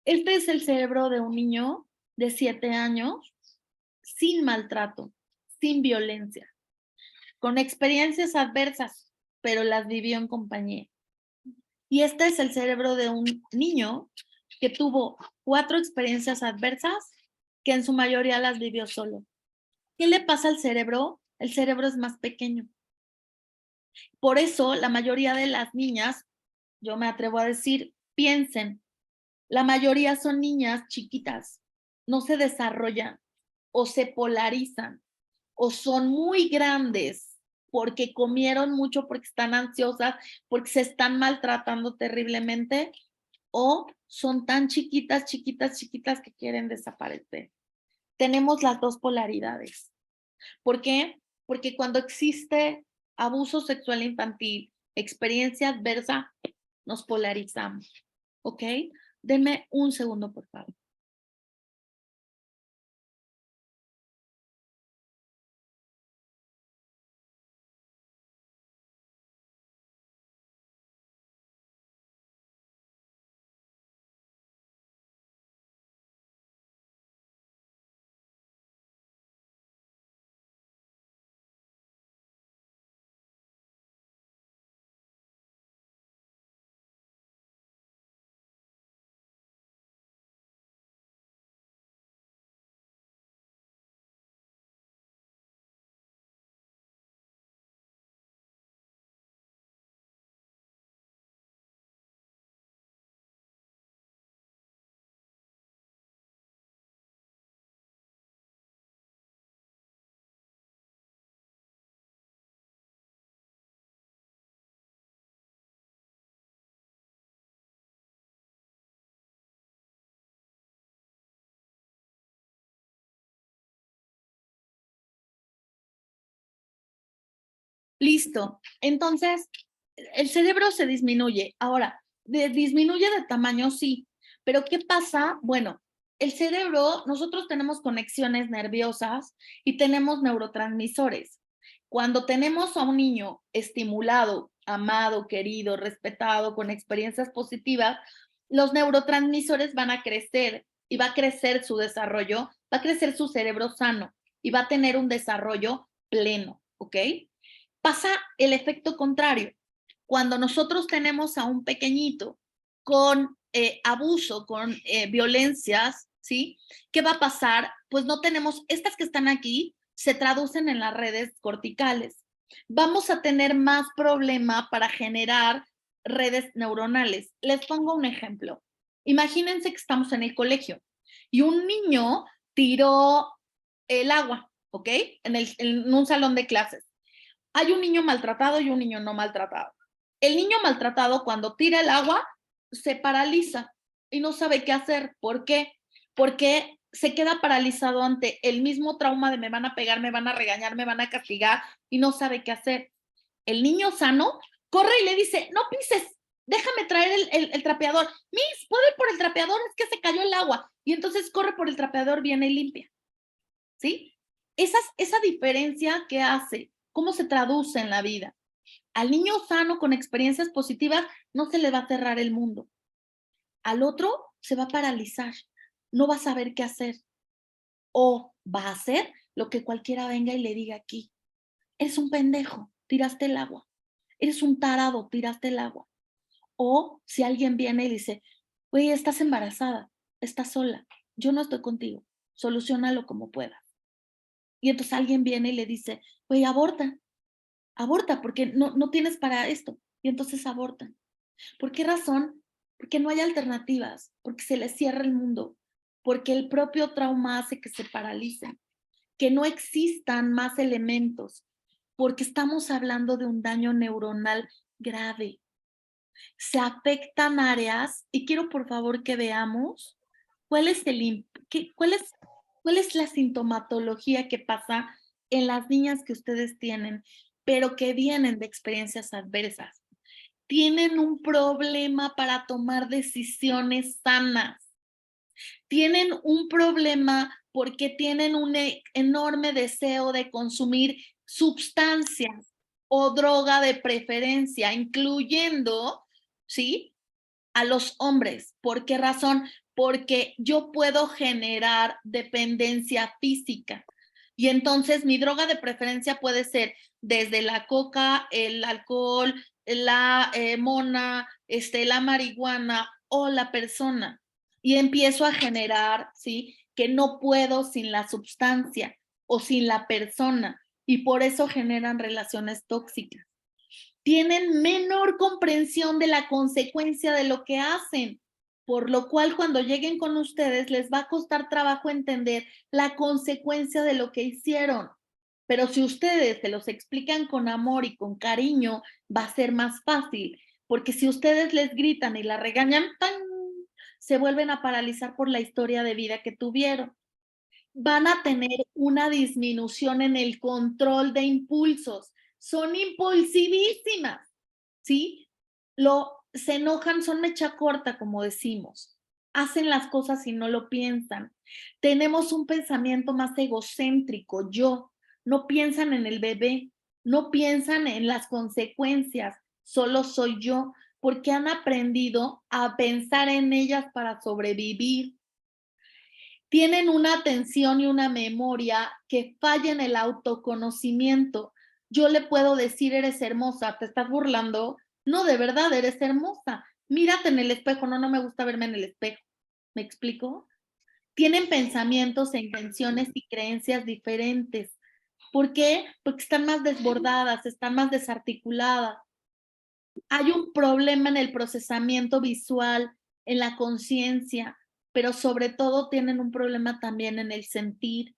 Este es el cerebro de un niño de 7 años sin maltrato, sin violencia, con experiencias adversas, pero las vivió en compañía. Y este es el cerebro de un niño que tuvo 4 experiencias adversas que en su mayoría las vivió solo. ¿Qué le pasa al cerebro? El cerebro es más pequeño. Por eso la mayoría de las niñas, yo me atrevo a decir, piensen, la mayoría son niñas chiquitas, no se desarrollan o se polarizan o son muy grandes porque comieron mucho, porque están ansiosas, porque se están maltratando terriblemente, o son tan chiquitas, chiquitas, chiquitas que quieren desaparecer. Tenemos las dos polaridades. ¿Por qué? Porque cuando existe abuso sexual infantil, experiencia adversa, nos polarizamos. ¿Ok? Denme un segundo, por favor. Listo. Entonces, el cerebro se disminuye. Ahora, disminuye de tamaño, sí. Pero ¿qué pasa? Bueno, el cerebro, nosotros tenemos conexiones nerviosas y tenemos neurotransmisores. Cuando tenemos a un niño estimulado, amado, querido, respetado, con experiencias positivas, los neurotransmisores van a crecer y va a crecer su desarrollo, va a crecer su cerebro sano y va a tener un desarrollo pleno, ¿ok? Pasa el efecto contrario. Cuando nosotros tenemos a un pequeñito con abuso, con violencias, ¿sí? ¿Qué va a pasar? Pues no tenemos, estas que están aquí se traducen en las redes corticales. Vamos a tener más problema para generar redes neuronales. Les pongo un ejemplo. Imagínense que estamos en el colegio y un niño tiró el agua, ¿ok? En un salón de clases. Hay un niño maltratado y un niño no maltratado. El niño maltratado, cuando tira el agua, se paraliza y no sabe qué hacer. ¿Por qué? Porque se queda paralizado ante el mismo trauma de me van a pegar, me van a regañar, me van a castigar y no sabe qué hacer. El niño sano corre y le dice, no pises, déjame traer el trapeador. Miss, ¿puedo ir por el trapeador? Es que se cayó el agua. Y entonces corre por el trapeador, viene y limpia. ¿Sí? Esa diferencia que hace, cómo se traduce en la vida. Al niño sano con experiencias positivas no se le va a cerrar el mundo. Al otro se va a paralizar, no va a saber qué hacer. O va a hacer lo que cualquiera venga y le diga aquí. Eres un pendejo, tiraste el agua. Eres un tarado, tiraste el agua. O si alguien viene y dice, güey, estás embarazada, estás sola, yo no estoy contigo, soluciónalo como puedas. Y entonces alguien viene y le dice, güey, aborta porque no tienes para esto. Y entonces abortan. ¿Por qué razón? Porque no hay alternativas, porque se les cierra el mundo, porque el propio trauma hace que se paralicen, que no existan más elementos, porque estamos hablando de un daño neuronal grave. Se afectan áreas y quiero por favor que veamos cuál es cuál es la sintomatología que pasa en las niñas que ustedes tienen, pero que vienen de experiencias adversas. Tienen un problema para tomar decisiones sanas. Tienen un problema porque tienen un enorme deseo de consumir sustancias o droga de preferencia, incluyendo, ¿sí?, a los hombres. ¿Por qué razón? Porque yo puedo generar dependencia física. Y entonces mi droga de preferencia puede ser desde la coca, el alcohol, la mona, la marihuana o la persona. Y empiezo a generar, ¿sí?, que no puedo sin la sustancia o sin la persona. Y por eso generan relaciones tóxicas. Tienen menor comprensión de la consecuencia de lo que hacen, por lo cual cuando lleguen con ustedes les va a costar trabajo entender la consecuencia de lo que hicieron. Pero si ustedes se los explican con amor y con cariño, va a ser más fácil, porque si ustedes les gritan y la regañan, ¡pam!, se vuelven a paralizar por la historia de vida que tuvieron. Van a tener una disminución en el control de impulsos. Son impulsivísimas, ¿sí? Se enojan, son mecha corta, como decimos. Hacen las cosas y no lo piensan. Tenemos un pensamiento más egocéntrico, yo. No piensan en el bebé, no piensan en las consecuencias, solo soy yo, porque han aprendido a pensar en ellas para sobrevivir. Tienen una atención y una memoria que falla en el autoconocimiento. Yo le puedo decir, eres hermosa, ¿te estás burlando? No, de verdad, eres hermosa. Mírate en el espejo. No, no me gusta verme en el espejo. ¿Me explico? Tienen pensamientos e intenciones y creencias diferentes. ¿Por qué? Porque están más desbordadas, están más desarticuladas. Hay un problema en el procesamiento visual, en la conciencia, pero sobre todo tienen un problema también en el sentir,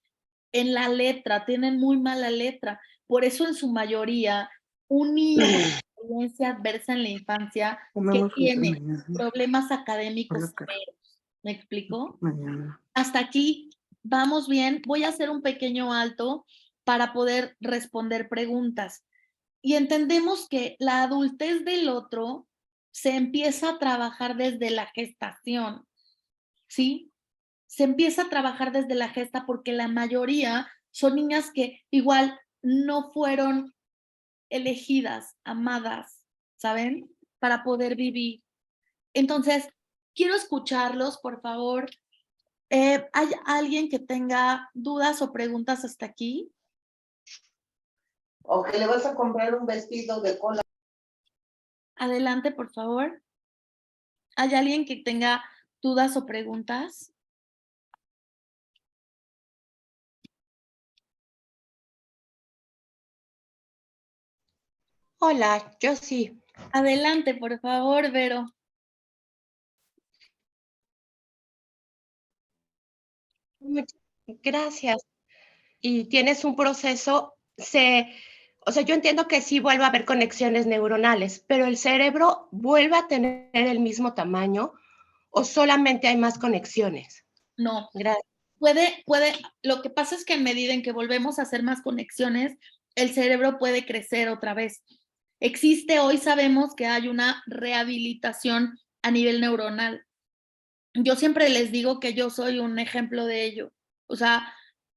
en la letra, tienen muy mala letra. Por eso en su mayoría, un niño con experiencia adversa en la infancia que tiene problemas académicos severos. ¿Me explico? Hasta aquí vamos bien. Voy a hacer un pequeño alto para poder responder preguntas. Y entendemos que la adultez del otro se empieza a trabajar desde la gestación, ¿sí? Se empieza a trabajar desde la gesta porque la mayoría son niñas que igual no fueron elegidas, amadas, ¿saben? Para poder vivir. Entonces, quiero escucharlos, por favor. ¿Hay alguien que tenga dudas o preguntas hasta aquí? O que le vas a comprar un vestido de cola. Adelante, por favor. ¿Hay alguien que tenga dudas o preguntas? Hola, yo sí. Adelante, por favor, Vero. Muchas gracias. Y tienes un proceso, o sea, yo entiendo que sí vuelve a haber conexiones neuronales, pero el cerebro vuelve a tener el mismo tamaño o solamente hay más conexiones. No. Gracias. Lo que pasa es que en medida en que volvemos a hacer más conexiones, el cerebro puede crecer otra vez. Hoy sabemos que hay una rehabilitación a nivel neuronal. Yo siempre les digo que yo soy un ejemplo de ello. O sea,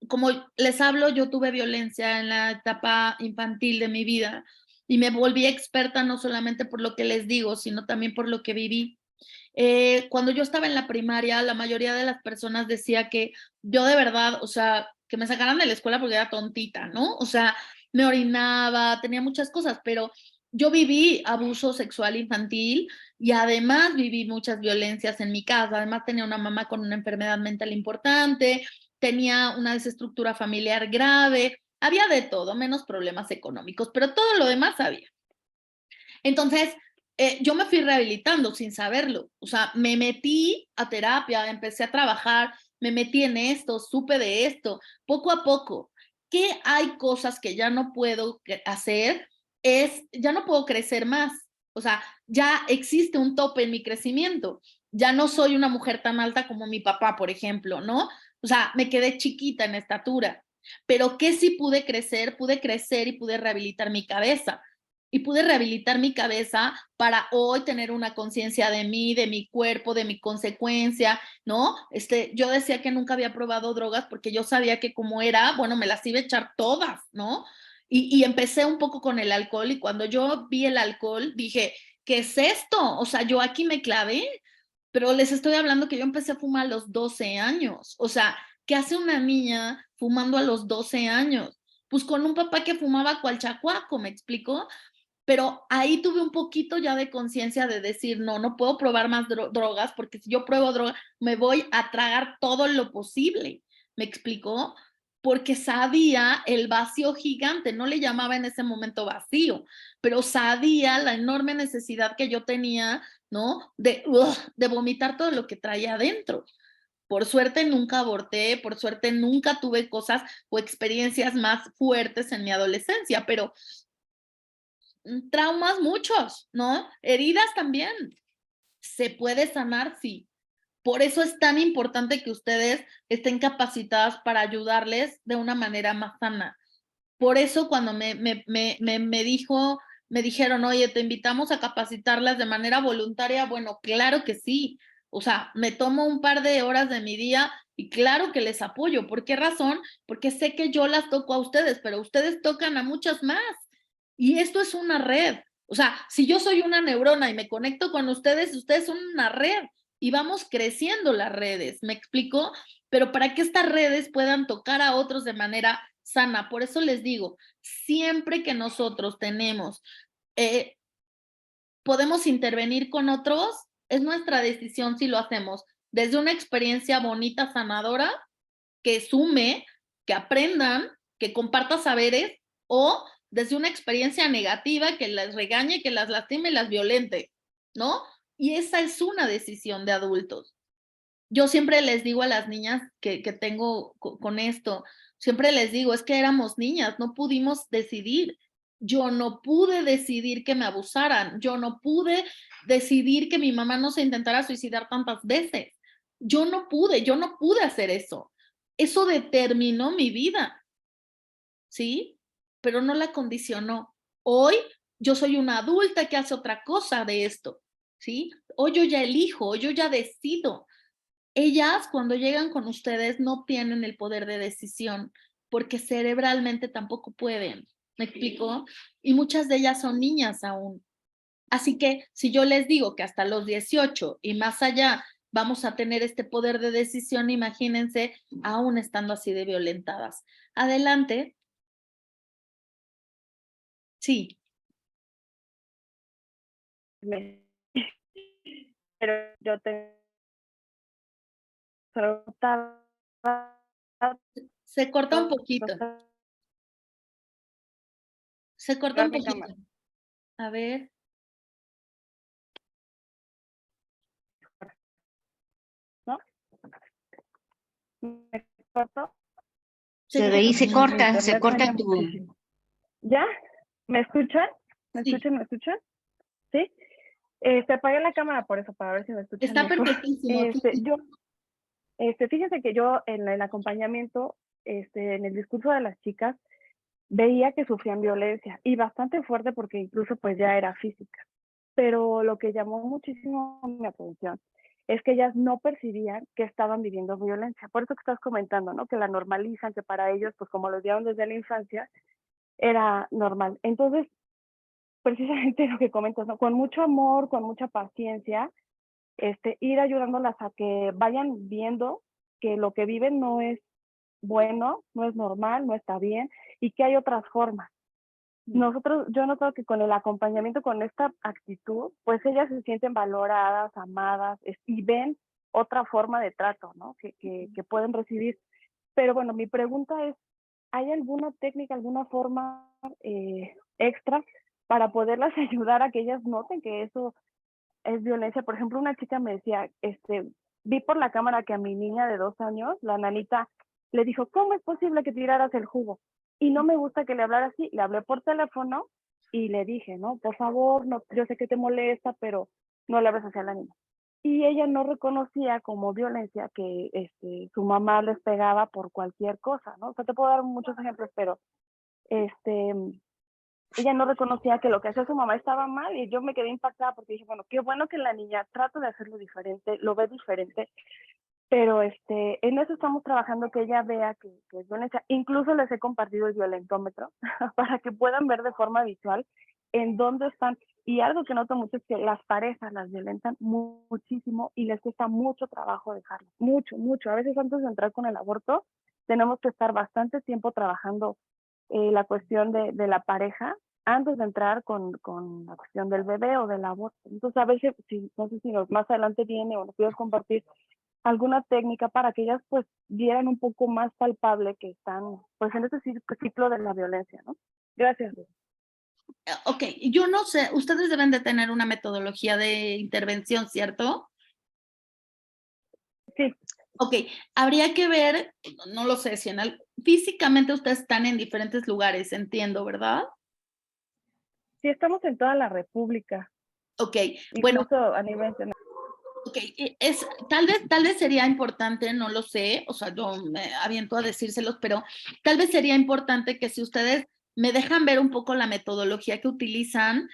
como les hablo, yo tuve violencia en la etapa infantil de mi vida y me volví experta no solamente por lo que les digo, sino también por lo que viví. Cuando yo estaba en la primaria, la mayoría de las personas decía que yo de verdad, o sea, que me sacaran de la escuela porque era tontita, ¿no? O sea, me orinaba, tenía muchas cosas, pero yo viví abuso sexual infantil y además viví muchas violencias en mi casa. Además tenía una mamá con una enfermedad mental importante, tenía una desestructura familiar grave, había de todo, menos problemas económicos, pero todo lo demás había. Entonces, yo me fui rehabilitando sin saberlo. O sea, me metí a terapia, empecé a trabajar, me metí en esto, supe de esto, poco a poco. ¿Qué hay cosas que ya no puedo hacer? Ya no puedo crecer más. O sea, ya existe un tope en mi crecimiento. Ya no soy una mujer tan alta como mi papá, por ejemplo, ¿no? O sea, me quedé chiquita en estatura. Pero ¿qué sí pude crecer? Pude crecer y pude rehabilitar mi cabeza y pude rehabilitar mi cabeza para hoy tener una conciencia de mí, de mi cuerpo, de mi consecuencia, ¿no? Yo decía que nunca había probado drogas porque yo sabía que como era, bueno, me las iba a echar todas, ¿no? Y empecé un poco con el alcohol y cuando yo vi el alcohol dije, ¿qué es esto? O sea, yo aquí me clavé, pero les estoy hablando que yo empecé a fumar a los 12 años. O sea, ¿qué hace una niña fumando a los 12 años? Pues con un papá que fumaba cual chacuaco, ¿me explico? Pero ahí tuve un poquito ya de conciencia de decir, no, no puedo probar más drogas porque si yo pruebo drogas me voy a tragar todo lo posible. ¿Me explicó? Porque sabía el vacío gigante, no le llamaba en ese momento vacío, pero sabía la enorme necesidad que yo tenía, ¿no? De vomitar todo lo que traía adentro. Por suerte nunca aborté, por suerte nunca tuve cosas o experiencias más fuertes en mi adolescencia, pero traumas muchos, ¿no? Heridas también. ¿Se puede sanar? Sí. Por eso es tan importante que ustedes estén capacitadas para ayudarles de una manera más sana. Por eso cuando me dijeron, oye, te invitamos a capacitarlas de manera voluntaria, bueno, claro que sí. O sea, me tomo un par de horas de mi día y claro que les apoyo. ¿Por qué razón? Porque sé que yo las toco a ustedes, pero ustedes tocan a muchas más. Y esto es una red. O sea, si yo soy una neurona y me conecto con ustedes, ustedes son una red y vamos creciendo las redes, ¿me explico? Pero para que estas redes puedan tocar a otros de manera sana, por eso les digo, siempre que nosotros podemos intervenir con otros, es nuestra decisión si lo hacemos desde una experiencia bonita, sanadora, que sume, que aprendan, que comparta saberes, o desde una experiencia negativa que las regañe, que las lastime y las violente, ¿no? Y esa es una decisión de adultos. Yo siempre les digo a las niñas que tengo con esto, siempre les digo, es que éramos niñas, no pudimos decidir. Yo no pude decidir que me abusaran, yo no pude decidir que mi mamá no se intentara suicidar tantas veces. Yo no pude hacer eso. Eso determinó mi vida, ¿sí? Pero no la condicionó. Hoy yo soy una adulta que hace otra cosa de esto, ¿sí? Hoy yo ya elijo, hoy yo ya decido. Ellas, cuando llegan con ustedes, no tienen el poder de decisión, porque cerebralmente tampoco pueden, ¿me explico? Y muchas de ellas son niñas aún. Así que si yo les digo que hasta los 18 y más allá vamos a tener este poder de decisión, imagínense aún estando así de violentadas. Adelante. Sí. Pero yo te preguntaba. Se corta un poquito. Se corta un poquito. A ver. ¿No? ¿Me corto? Se ve y se corta Internet tu... muchísimo. ¿Ya? ¿Me escuchan? ¿Me Sí. escuchan? ¿Me escuchan? ¿Sí? Apagué la cámara por eso, para ver si me escuchan Está mejor. perfectísimo. Fíjense que yo en el acompañamiento, en el discurso de las chicas, veía que sufrían violencia y bastante fuerte porque incluso pues ya era física. Pero lo que llamó muchísimo mi atención es que ellas no percibían que estaban viviendo violencia. Por eso que estás comentando, ¿no? Que la normalizan, que para ellos, pues como los vieron desde la infancia, era normal. Entonces, precisamente lo que comentas, ¿no? Con mucho amor, con mucha paciencia, ir ayudándolas a que vayan viendo que lo que viven no es bueno, no es normal, no está bien y que hay otras formas. Yo noto que con el acompañamiento, con esta actitud, pues ellas se sienten valoradas, amadas y ven otra forma de trato, ¿no? Que pueden recibir. Pero bueno, mi pregunta es, ¿hay alguna técnica, alguna forma extra para poderlas ayudar a que ellas noten que eso es violencia? Por ejemplo, una chica me decía, vi por la cámara que a mi niña de 2 años, la nanita, le dijo, ¿cómo es posible que tiraras el jugo? Y no me gusta que le hablara así. Le hablé por teléfono y le dije, no, por favor, no, yo sé que te molesta, pero no le hables hacia la niña. Y ella no reconocía como violencia que su mamá les pegaba por cualquier cosa, ¿no? O sea, te puedo dar muchos ejemplos, pero ella no reconocía que lo que hacía su mamá estaba mal, y yo me quedé impactada porque dije, bueno, qué bueno que la niña trata de hacerlo diferente, lo ve diferente, pero en eso estamos trabajando, que ella vea que es violencia. Incluso les he compartido el violentómetro para que puedan ver de forma visual en dónde están. Y algo que noto mucho es que las parejas las violentan muchísimo y les cuesta mucho trabajo dejarlo, mucho, mucho. A veces antes de entrar con el aborto tenemos que estar bastante tiempo trabajando la cuestión de la pareja antes de entrar con la cuestión del bebé o del aborto. Entonces, a veces, no sé si más adelante viene o nos puedes compartir alguna técnica para que ellas pues vieran un poco más palpable que están pues en este ciclo de la violencia, ¿no? Gracias. Ok, yo no sé, ustedes deben de tener una metodología de intervención, ¿cierto? Sí. Ok, habría que ver, no lo sé, si físicamente ustedes están en diferentes lugares, entiendo, ¿verdad? Sí, estamos en toda la República. Ok, incluso bueno. A nivel nacional. Ok, tal vez sería importante, no lo sé, o sea, yo me aviento a decírselos, pero tal vez sería importante que si ustedes me dejan ver un poco la metodología que utilizan,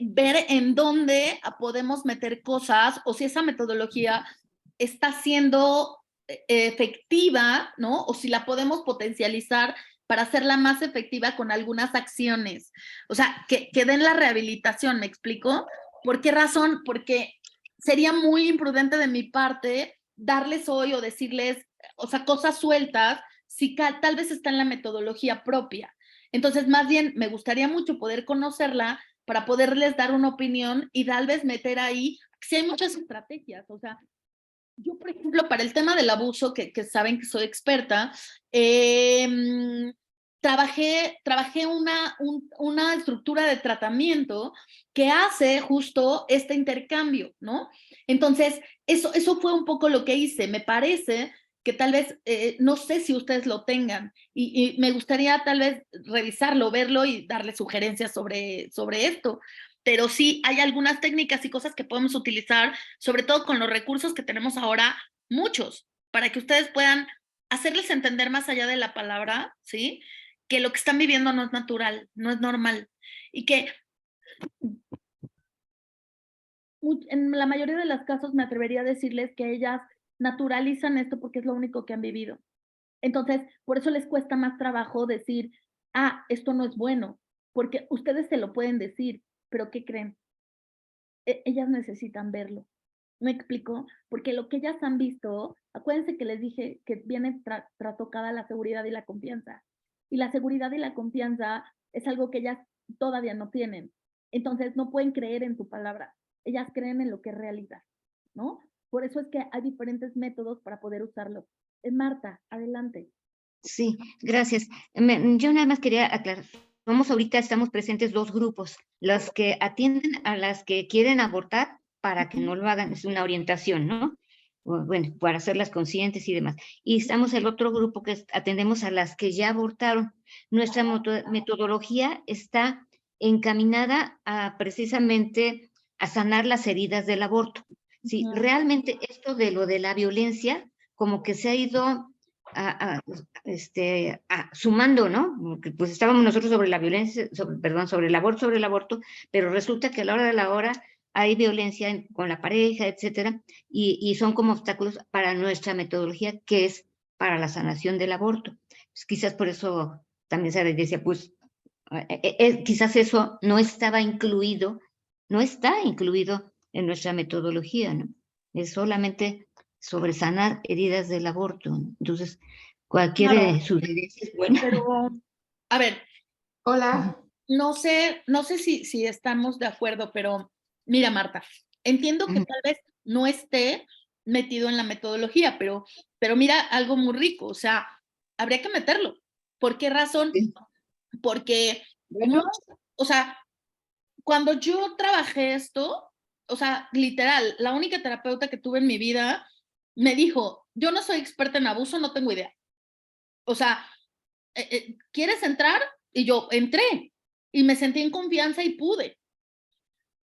ver en dónde podemos meter cosas o si esa metodología está siendo efectiva, ¿no? O si la podemos potencializar para hacerla más efectiva con algunas acciones. O sea, que den la rehabilitación, ¿me explico? ¿Por qué razón? Porque sería muy imprudente de mi parte darles hoy o decirles, o sea, cosas sueltas, si tal vez está en la metodología propia. Entonces, más bien, me gustaría mucho poder conocerla para poderles dar una opinión y tal vez meter ahí, si hay muchas estrategias, o sea, yo, por ejemplo, para el tema del abuso, que saben que soy experta, trabajé una estructura de tratamiento que hace justo este intercambio, ¿no? Entonces, eso fue un poco lo que hice. Me parece que tal vez, no sé si ustedes lo tengan, y me gustaría tal vez revisarlo, verlo y darle sugerencias sobre esto. Pero sí hay algunas técnicas y cosas que podemos utilizar, sobre todo con los recursos que tenemos ahora, muchos, para que ustedes puedan hacerles entender más allá de la palabra, ¿sí? Que lo que están viviendo no es natural, no es normal. Y que en la mayoría de los casos me atrevería a decirles que ellas naturalizan esto porque es lo único que han vivido. Entonces, por eso les cuesta más trabajo decir, esto no es bueno, porque ustedes se lo pueden decir, pero ¿qué creen? Ellas necesitan verlo. ¿Me explico? Porque lo que ellas han visto, acuérdense que les dije que viene tocada la seguridad y la confianza. Y la seguridad y la confianza es algo que ellas todavía no tienen. Entonces no pueden creer en tu palabra. Ellas creen en lo que es realidad, ¿no? Por eso es que hay diferentes métodos para poder usarlo. Marta, adelante. Sí, gracias. Yo nada más quería aclarar. Ahorita estamos presentes 2 grupos, los que atienden a las que quieren abortar para que no lo hagan, es una orientación, ¿no? Bueno, para hacerlas conscientes y demás. Y estamos el otro grupo que atendemos a las que ya abortaron. Nuestra metodología está encaminada a precisamente a sanar las heridas del aborto. Sí, realmente esto de lo de la violencia, como que se ha ido sumando, ¿no? Porque pues estábamos nosotros sobre la violencia, sobre el aborto, pero resulta que a la hora de la hora hay violencia con la pareja, etcétera, y son como obstáculos para nuestra metodología, que es para la sanación del aborto. Pues quizás por eso también se decía, pues, quizás eso no está incluido en nuestra metodología, ¿no? Es solamente sobre sanar heridas del aborto. Entonces, cualquier sugerencia es buena. Pero, a ver. Hola. No sé si estamos de acuerdo, pero mira, Marta, entiendo que tal vez no esté metido en la metodología, pero mira algo muy rico, o sea, habría que meterlo. ¿Por qué razón? Sí. Porque, Bueno. o sea, cuando yo trabajé esto, o sea, literal, la única terapeuta que tuve en mi vida me dijo, yo no soy experta en abuso, no tengo idea. O sea, ¿quieres entrar? Y yo entré y me sentí en confianza y pude.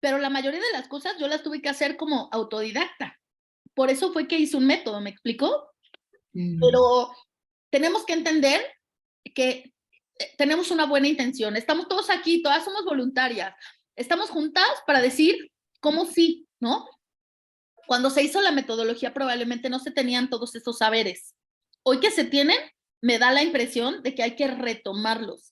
Pero la mayoría de las cosas yo las tuve que hacer como autodidacta. Por eso fue que hice un método, ¿me explicó? Pero tenemos que entender que tenemos una buena intención. Estamos todos aquí, todas somos voluntarias. Estamos juntas para decir cómo sí, ¿no? Cuando se hizo la metodología probablemente no se tenían todos esos saberes. Hoy que se tienen, me da la impresión de que hay que retomarlos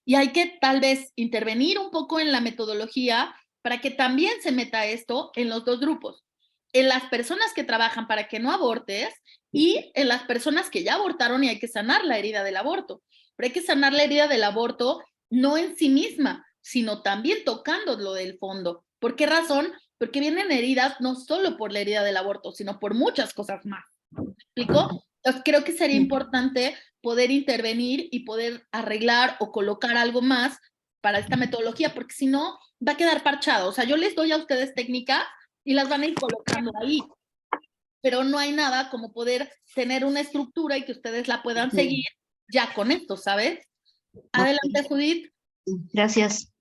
y hay que tal vez intervenir un poco en la metodología para que también se meta esto en los dos grupos, en las personas que trabajan para que no abortes y en las personas que ya abortaron y hay que sanar la herida del aborto. Pero hay que sanar la herida del aborto no en sí misma, sino también tocando lo del fondo. ¿Por qué razón? Porque vienen heridas no solo por la herida del aborto, sino por muchas cosas más. ¿Me explico? Entonces creo que sería importante poder intervenir y poder arreglar o colocar algo más para esta metodología, porque si no, va a quedar parchado. O sea, yo les doy a ustedes técnicas y las van a ir colocando ahí, pero no hay nada como poder tener una estructura y que ustedes la puedan seguir ya con esto, ¿sabes? Adelante, Judith. Gracias.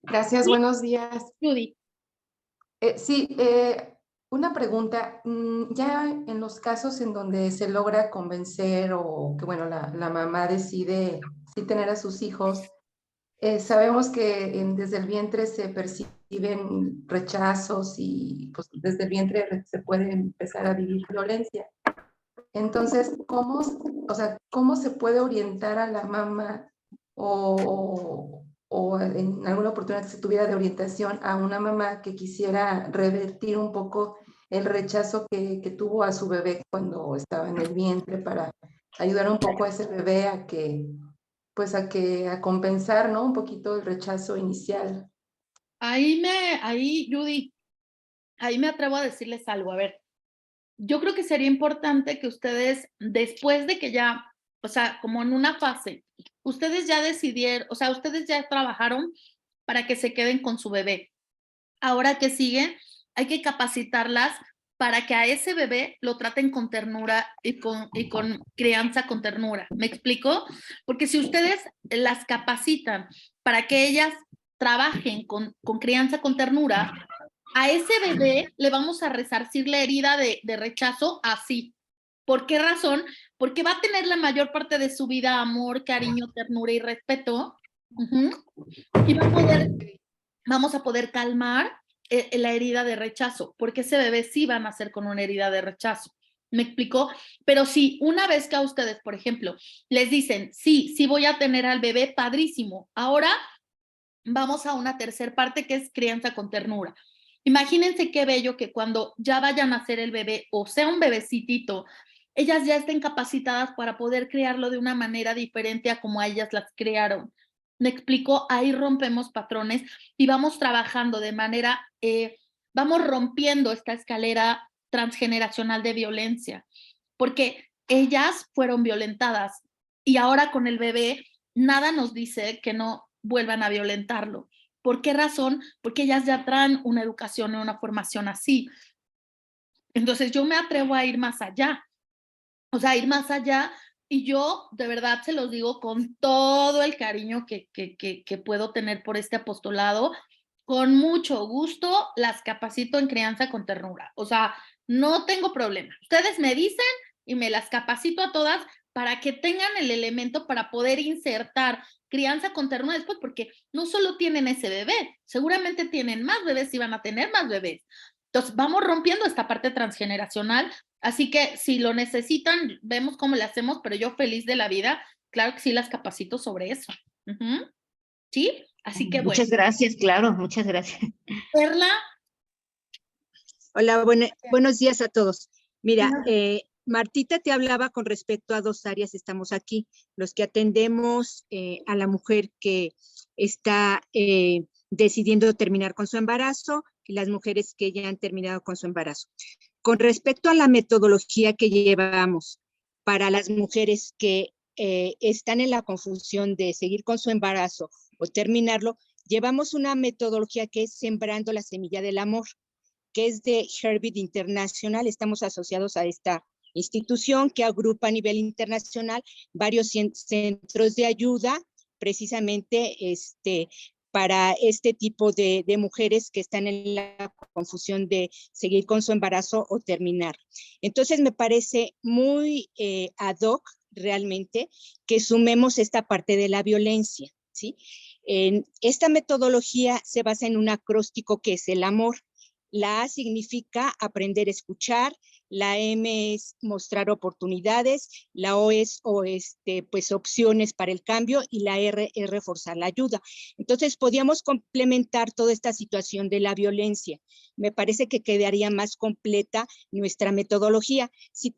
Gracias, Sí. buenos días. Judy. Sí, una pregunta. Ya en los casos en donde se logra convencer o que, bueno, la mamá decide sí tener a sus hijos, sabemos que desde el vientre se perciben rechazos y pues desde el vientre se puede empezar a vivir violencia. Entonces, ¿cómo se puede orientar a la mamá o en alguna oportunidad que se tuviera de orientación a una mamá que quisiera revertir un poco el rechazo que tuvo a su bebé cuando estaba en el vientre para ayudar un poco a ese bebé a compensar, ¿no? Un poquito el rechazo inicial? Judy, ahí me atrevo a decirles algo. A ver, yo creo que sería importante que ustedes, después de que ya, o sea, como en una fase, ustedes ya decidieron, o sea, ustedes ya trabajaron para que se queden con su bebé. Ahora que sigue, hay que capacitarlas para que a ese bebé lo traten con ternura y con crianza con ternura. ¿Me explico? Porque si ustedes las capacitan para que ellas trabajen con crianza con ternura, a ese bebé le vamos a resarcir la herida de rechazo así. ¿Por qué razón? Porque va a tener la mayor parte de su vida amor, cariño, ternura y respeto. Y vamos a poder calmar la herida de rechazo, porque ese bebé sí va a nacer con una herida de rechazo. ¿Me explicó? Pero si una vez que a ustedes, por ejemplo, les dicen, sí voy a tener al bebé, padrísimo. Ahora vamos a una tercera parte que es crianza con ternura. Imagínense qué bello que cuando ya vaya a nacer el bebé o sea un bebecitito, ellas ya estén capacitadas para poder criarlo de una manera diferente a como a ellas las criaron. Me explico, ahí rompemos patrones y vamos trabajando de manera, vamos rompiendo esta escalera transgeneracional de violencia, porque ellas fueron violentadas y ahora con el bebé nada nos dice que no vuelvan a violentarlo. ¿Por qué razón? Porque ellas ya traen una educación y una formación así. Entonces yo me atrevo a ir más allá, o sea, ir más allá y yo de verdad se los digo con todo el cariño que puedo tener por este apostolado, con mucho gusto las capacito en crianza con ternura, o sea, no tengo problema. Ustedes me dicen y me las capacito a todas para que tengan el elemento para poder insertar crianza con ternura después, porque no solo tienen ese bebé, seguramente tienen más bebés y van a tener más bebés. Entonces, vamos rompiendo esta parte transgeneracional, así que si lo necesitan, vemos cómo le hacemos, pero yo feliz de la vida, claro que sí las capacito sobre eso. ¿Sí? Así que Muchas gracias, claro, muchas gracias. Perla. Hola, buenos días a todos. Mira, Martita te hablaba con respecto a dos áreas, estamos aquí, los que atendemos a la mujer que está decidiendo terminar con su embarazo y las mujeres que ya han terminado con su embarazo. Con respecto a la metodología que llevamos, para las mujeres que están en la confusión de seguir con su embarazo o terminarlo, llevamos una metodología que es Sembrando la Semilla del Amor, que es de Herbit International. Estamos asociados a esta institución que agrupa a nivel internacional varios centros de ayuda precisamente para este tipo de mujeres que están en la confusión de seguir con su embarazo o terminar. Entonces me parece muy ad hoc realmente que sumemos esta parte de la violencia, ¿sí? Esta metodología se basa en un acróstico que es el amor. La A significa aprender a escuchar, la M es mostrar oportunidades, la O es pues opciones para el cambio y la R es reforzar la ayuda. Entonces podíamos complementar toda esta situación de la violencia. Me parece que quedaría más completa nuestra metodología. Si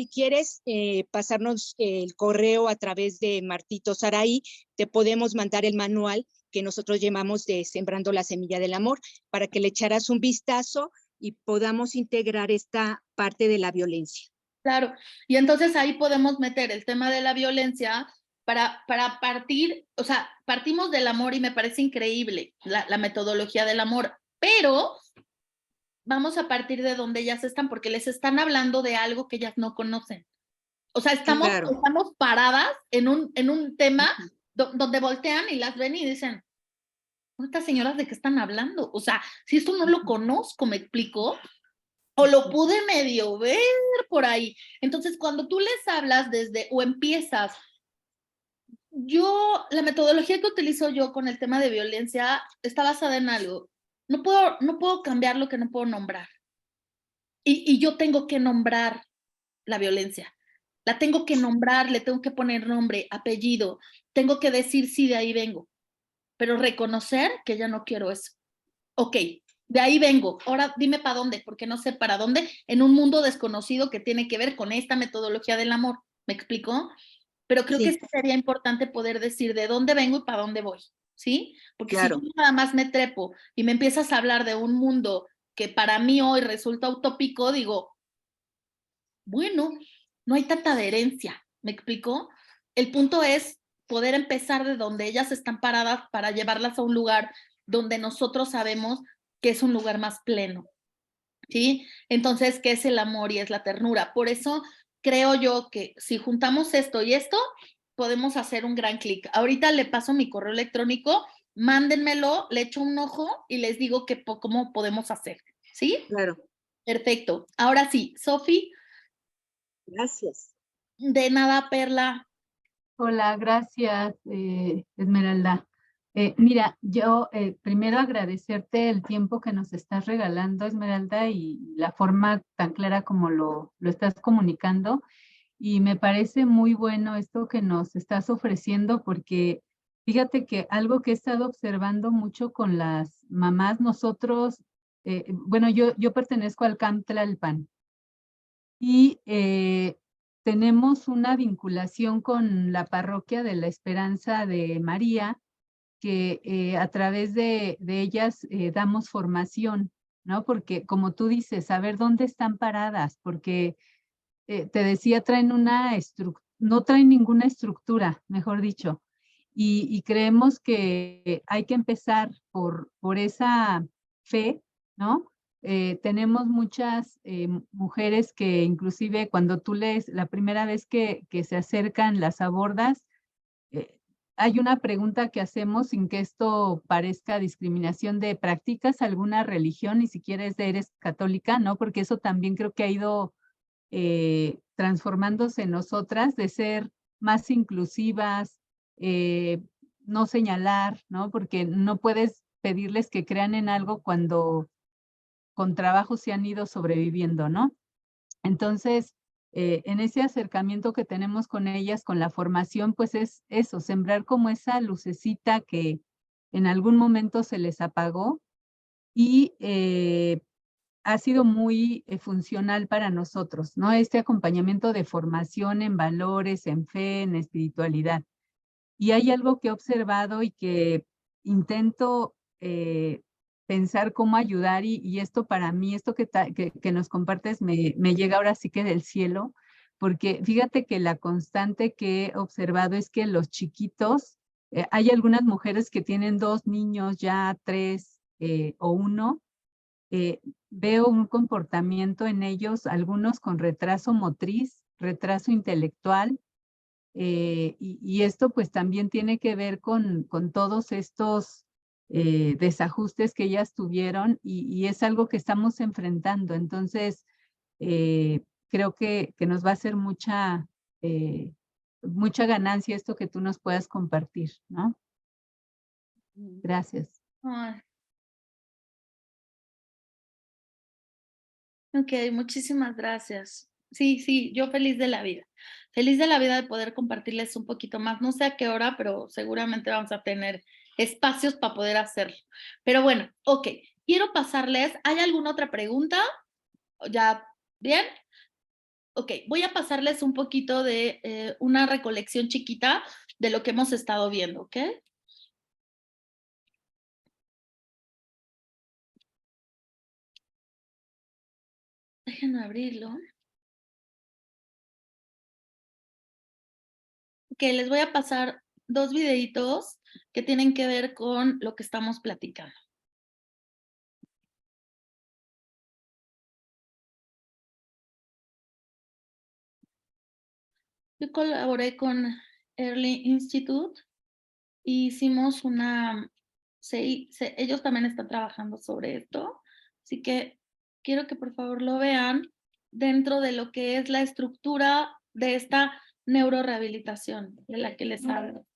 quieres pasarnos el correo a través de Martito Saraí, te podemos mandar el manual que nosotros llamamos de Sembrando la Semilla del Amor, para que le echaras un vistazo y podamos integrar esta parte de la violencia. Claro, y entonces ahí podemos meter el tema de la violencia para partir, o sea, partimos del amor y me parece increíble la metodología del amor, pero vamos a partir de donde ellas están, porque les están hablando de algo que ellas no conocen. O sea, estamos paradas en un tema donde voltean y las ven y dicen, ¿estas señoras de qué están hablando? O sea, si esto no lo conozco, ¿me explico? O lo pude medio ver por ahí. Entonces, cuando tú les hablas o empiezas, la metodología que utilizo yo con el tema de violencia está basada en algo. No puedo cambiar lo que no puedo nombrar. Y yo tengo que nombrar la violencia. La tengo que nombrar, le tengo que poner nombre, apellido. Tengo que decir sí, de ahí vengo. Pero reconocer que ya no quiero eso. Ok, de ahí vengo. Ahora dime para dónde, porque no sé para dónde, en un mundo desconocido que tiene que ver con esta metodología del amor. ¿Me explico? Pero creo que sería importante poder decir de dónde vengo y para dónde voy, ¿sí? Porque si yo nada más me trepo y me empiezas a hablar de un mundo que para mí hoy resulta utópico, digo, bueno, no hay tanta adherencia, ¿me explico? El punto es poder empezar de donde ellas están paradas para llevarlas a un lugar donde nosotros sabemos que es un lugar más pleno, ¿sí? Entonces, ¿qué es el amor y es la ternura? Por eso creo yo que si juntamos esto y esto, podemos hacer un gran clic. Ahorita le paso mi correo electrónico, mándenmelo, le echo un ojo y les digo cómo podemos hacer, ¿sí? Claro. Perfecto. Ahora sí, Sofi. Gracias. De nada, Perla. Hola, gracias, Esmeralda. Mira, yo primero agradecerte el tiempo que nos estás regalando, Esmeralda, y la forma tan clara como lo estás comunicando. Y me parece muy bueno esto que nos estás ofreciendo, porque fíjate que algo que he estado observando mucho con las mamás, nosotros, bueno, yo pertenezco al Camp Tlalpan y tenemos una vinculación con la parroquia de la Esperanza de María, que a través de ellas damos formación, ¿no? Porque como tú dices, saber dónde están paradas, porque te decía, no traen ninguna estructura, mejor dicho, y creemos que hay que empezar por esa fe, ¿no? Tenemos muchas mujeres que inclusive cuando tú lees la primera vez que se acercan, las abordas, hay una pregunta que hacemos sin que esto parezca discriminación de ¿practicas alguna religión? Ni siquiera eres católica, ¿no? Porque eso también creo que ha ido transformándose en nosotras, de ser más inclusivas, no señalar, ¿no? Porque no puedes pedirles que crean en algo cuando con trabajo se han ido sobreviviendo, ¿no? Entonces, en ese acercamiento que tenemos con ellas, con la formación, pues es eso, sembrar como esa lucecita que en algún momento se les apagó y ha sido muy funcional para nosotros, ¿no? Este acompañamiento de formación en valores, en fe, en espiritualidad. Y hay algo que he observado y que intento pensar cómo ayudar y esto para mí, esto que nos compartes me llega ahora sí que del cielo, porque fíjate que la constante que he observado es que los chiquitos, hay algunas mujeres que tienen 2 niños, ya 3 o 1, veo un comportamiento en ellos, algunos con retraso motriz, retraso intelectual, y esto pues también tiene que ver con todos estos desajustes que ellas tuvieron y es algo que estamos enfrentando. Entonces, creo que nos va a hacer mucha ganancia esto que tú nos puedas compartir, ¿no? Gracias. Ay. Ok, muchísimas gracias. Sí, sí, yo feliz de la vida. Feliz de la vida de poder compartirles un poquito más. No sé a qué hora, pero seguramente vamos a tener espacios para poder hacerlo. Pero bueno, ok. Quiero pasarles, ¿hay alguna otra pregunta? ¿Ya bien? Ok, voy a pasarles un poquito de una recolección chiquita de lo que hemos estado viendo, ¿ok? Déjenme abrirlo. Ok, les voy a pasar 2 videitos que tienen que ver con lo que estamos platicando. Yo colaboré con Early Institute y hicimos ellos también están trabajando sobre esto, así que quiero que por favor lo vean dentro de lo que es la estructura de esta neurorehabilitación de la que les hablo.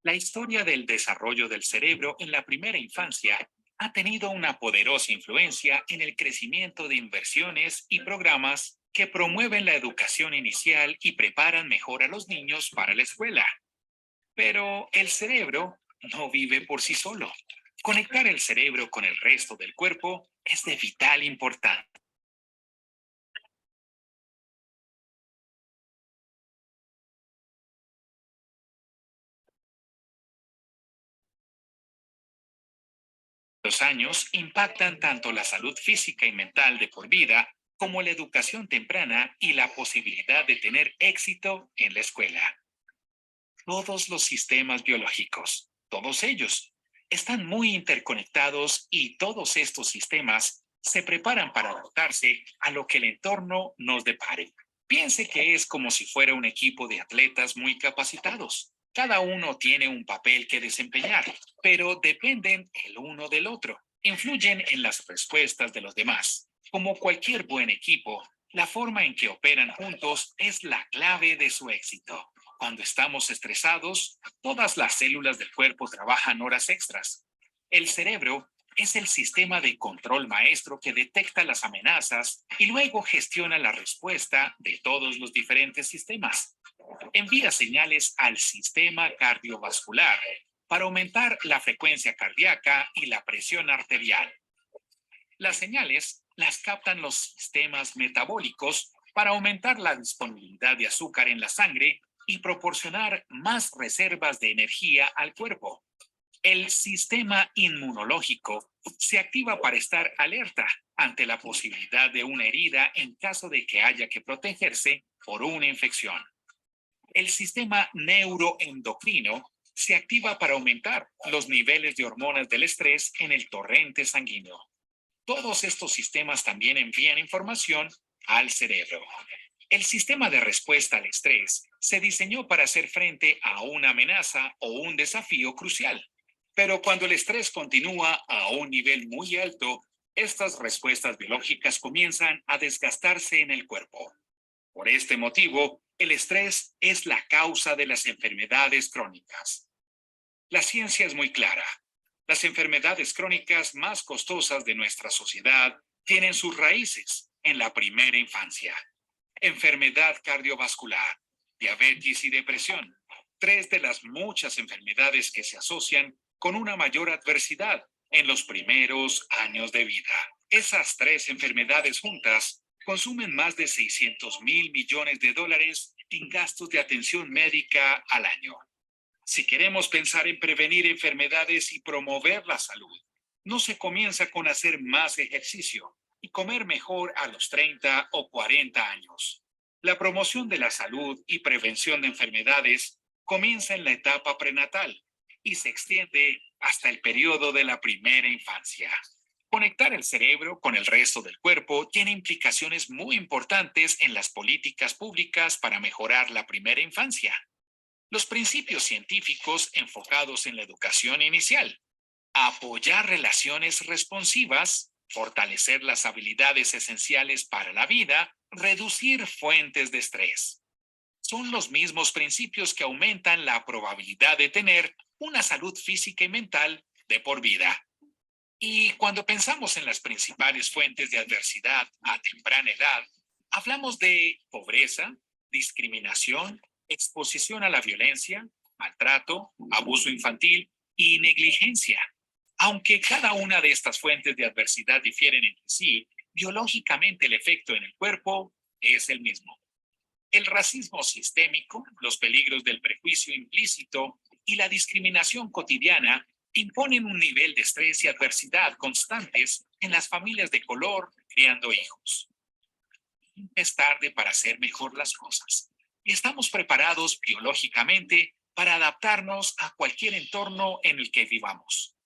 La historia del desarrollo del cerebro en la primera infancia ha tenido una poderosa influencia en el crecimiento de inversiones y programas que promueven la educación inicial y preparan mejor a los niños para la escuela. Pero el cerebro no vive por sí solo. Conectar el cerebro con el resto del cuerpo es de vital importancia. Los años impactan tanto la salud física y mental de por vida como la educación temprana y la posibilidad de tener éxito en la escuela. Todos los sistemas biológicos, todos ellos, están muy interconectados y todos estos sistemas se preparan para adaptarse a lo que el entorno nos depare. Piense que es como si fuera un equipo de atletas muy capacitados. Cada uno tiene un papel que desempeñar, pero dependen el uno del otro. Influyen en las respuestas de los demás. Como cualquier buen equipo, la forma en que operan juntos es la clave de su éxito. Cuando estamos estresados, todas las células del cuerpo trabajan horas extras. El cerebro es el sistema de control maestro que detecta las amenazas y luego gestiona la respuesta de todos los diferentes sistemas. Envía señales al sistema cardiovascular para aumentar la frecuencia cardíaca y la presión arterial. Las señales las captan los sistemas metabólicos para aumentar la disponibilidad de azúcar en la sangre y proporcionar más reservas de energía al cuerpo. El sistema inmunológico se activa para estar alerta ante la posibilidad de una herida en caso de que haya que protegerse por una infección. El sistema neuroendocrino se activa para aumentar los niveles de hormonas del estrés en el torrente sanguíneo. Todos estos sistemas también envían información al cerebro. El sistema de respuesta al estrés se diseñó para hacer frente a una amenaza o un desafío crucial. Pero cuando el estrés continúa a un nivel muy alto, estas respuestas biológicas comienzan a desgastarse en el cuerpo. Por este motivo, el estrés es la causa de las enfermedades crónicas. La ciencia es muy clara. Las enfermedades crónicas más costosas de nuestra sociedad tienen sus raíces en la primera infancia. Enfermedad cardiovascular, diabetes y depresión, 3 de las muchas enfermedades que se asocian con una mayor adversidad en los primeros años de vida. Esas 3 enfermedades juntas consumen más de $600 mil millones en gastos de atención médica al año. Si queremos pensar en prevenir enfermedades y promover la salud, No se comienza con hacer más ejercicio y comer mejor a los 30 o 40 años. La promoción de la salud y prevención de enfermedades comienza en la etapa prenatal y se extiende hasta el periodo de la primera infancia. Conectar el cerebro con el resto del cuerpo tiene implicaciones muy importantes en las políticas públicas para mejorar la primera infancia. Los principios científicos enfocados en la educación inicial, apoyar relaciones responsivas, fortalecer las habilidades esenciales para la vida, reducir fuentes de estrés. Son los mismos principios que aumentan la probabilidad de tener una salud física y mental de por vida. Y cuando pensamos en las principales fuentes de adversidad a temprana edad, hablamos de pobreza, discriminación, exposición a la violencia, maltrato, abuso infantil y negligencia. Aunque cada una de estas fuentes de adversidad difieren entre sí, biológicamente el efecto en el cuerpo es el mismo. El racismo sistémico, los peligros del prejuicio implícito y la discriminación cotidiana imponen un nivel de estrés y adversidad constantes en las familias de color criando hijos. Es tarde para hacer mejor las cosas y estamos preparados biológicamente para adaptarnos a cualquier entorno en el que vivamos.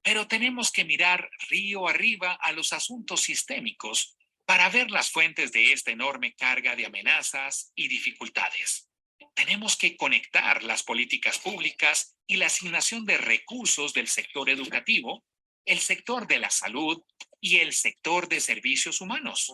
Pero tenemos que mirar río arriba a los asuntos sistémicos para ver las fuentes de esta enorme carga de amenazas y dificultades. Tenemos que conectar las políticas públicas y la asignación de recursos del sector educativo, el sector de la salud y el sector de servicios humanos.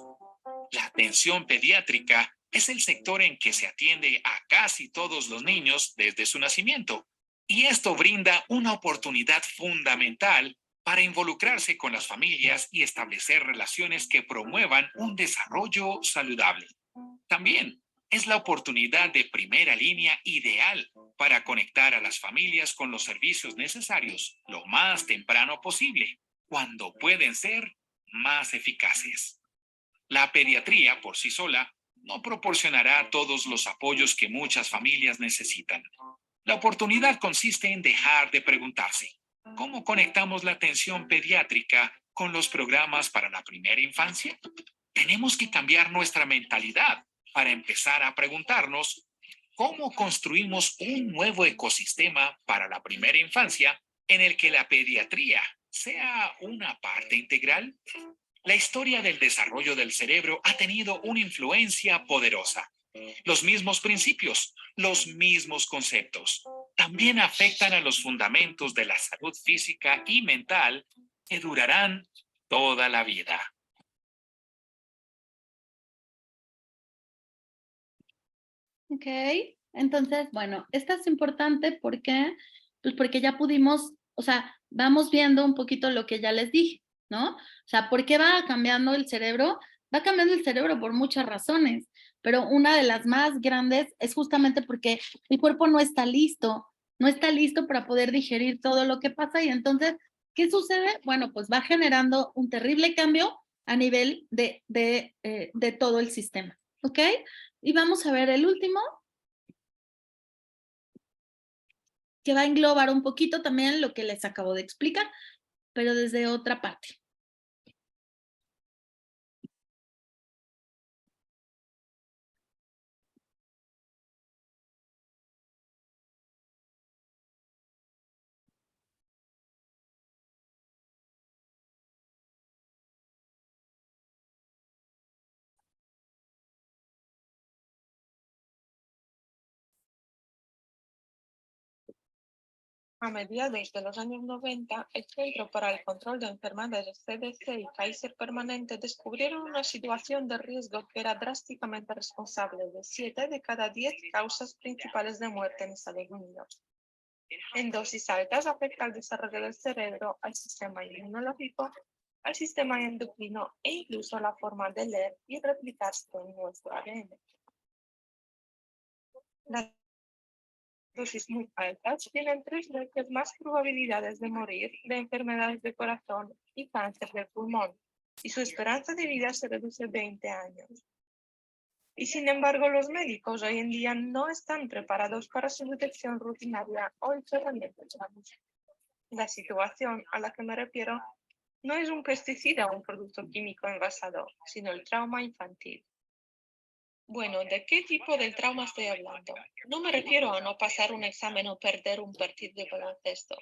La atención pediátrica es el sector en que se atiende a casi todos los niños desde su nacimiento, y esto brinda una oportunidad fundamental para involucrarse con las familias y establecer relaciones que promuevan un desarrollo saludable. También es la oportunidad de primera línea ideal para conectar a las familias con los servicios necesarios lo más temprano posible, cuando pueden ser más eficaces. La pediatría por sí sola no proporcionará todos los apoyos que muchas familias necesitan. La oportunidad consiste en dejar de preguntarse, ¿cómo conectamos la atención pediátrica con los programas para la primera infancia? Tenemos que cambiar nuestra mentalidad para empezar a preguntarnos cómo construimos un nuevo ecosistema para la primera infancia en el que la pediatría sea una parte integral. La historia del desarrollo del cerebro ha tenido una influencia poderosa. Los mismos principios, los mismos conceptos, también afectan a los fundamentos de la salud física y mental que durarán toda la vida. Ok, entonces, bueno, esta es importante porque, pues porque ya pudimos, o sea, vamos viendo un poquito lo que ya les dije, ¿no? O sea, ¿por qué va cambiando el cerebro? Va cambiando el cerebro por muchas razones, pero una de las más grandes es justamente porque el cuerpo no está listo para poder digerir todo lo que pasa y entonces, ¿qué sucede? Bueno, pues va generando un terrible cambio a nivel de todo el sistema, ¿ok? Y vamos a ver el último, que va a englobar un poquito también lo que les acabo de explicar, pero desde otra parte. A mediados de los años 90, el Centro para el Control de Enfermedades CDC y Kaiser Permanente descubrieron una situación de riesgo que era drásticamente responsable de 7 de cada 10 causas principales de muerte en Estados Unidos. En dosis altas afecta al desarrollo del cerebro, al sistema inmunológico, al sistema endocrino e incluso la forma de leer y replicarse en nuestro ADN. Las dosis muy altas tienen 3 veces más probabilidades de morir de enfermedades de corazón y cáncer del pulmón, y su esperanza de vida se reduce 20 años. Y sin embargo, los médicos hoy en día no están preparados para su detección rutinaria o el tratamiento. La situación a la que me refiero no es un pesticida o un producto químico envasado, sino el trauma infantil. Bueno, ¿de qué tipo del trauma estoy hablando? No me refiero a no pasar un examen o perder un partido de baloncesto.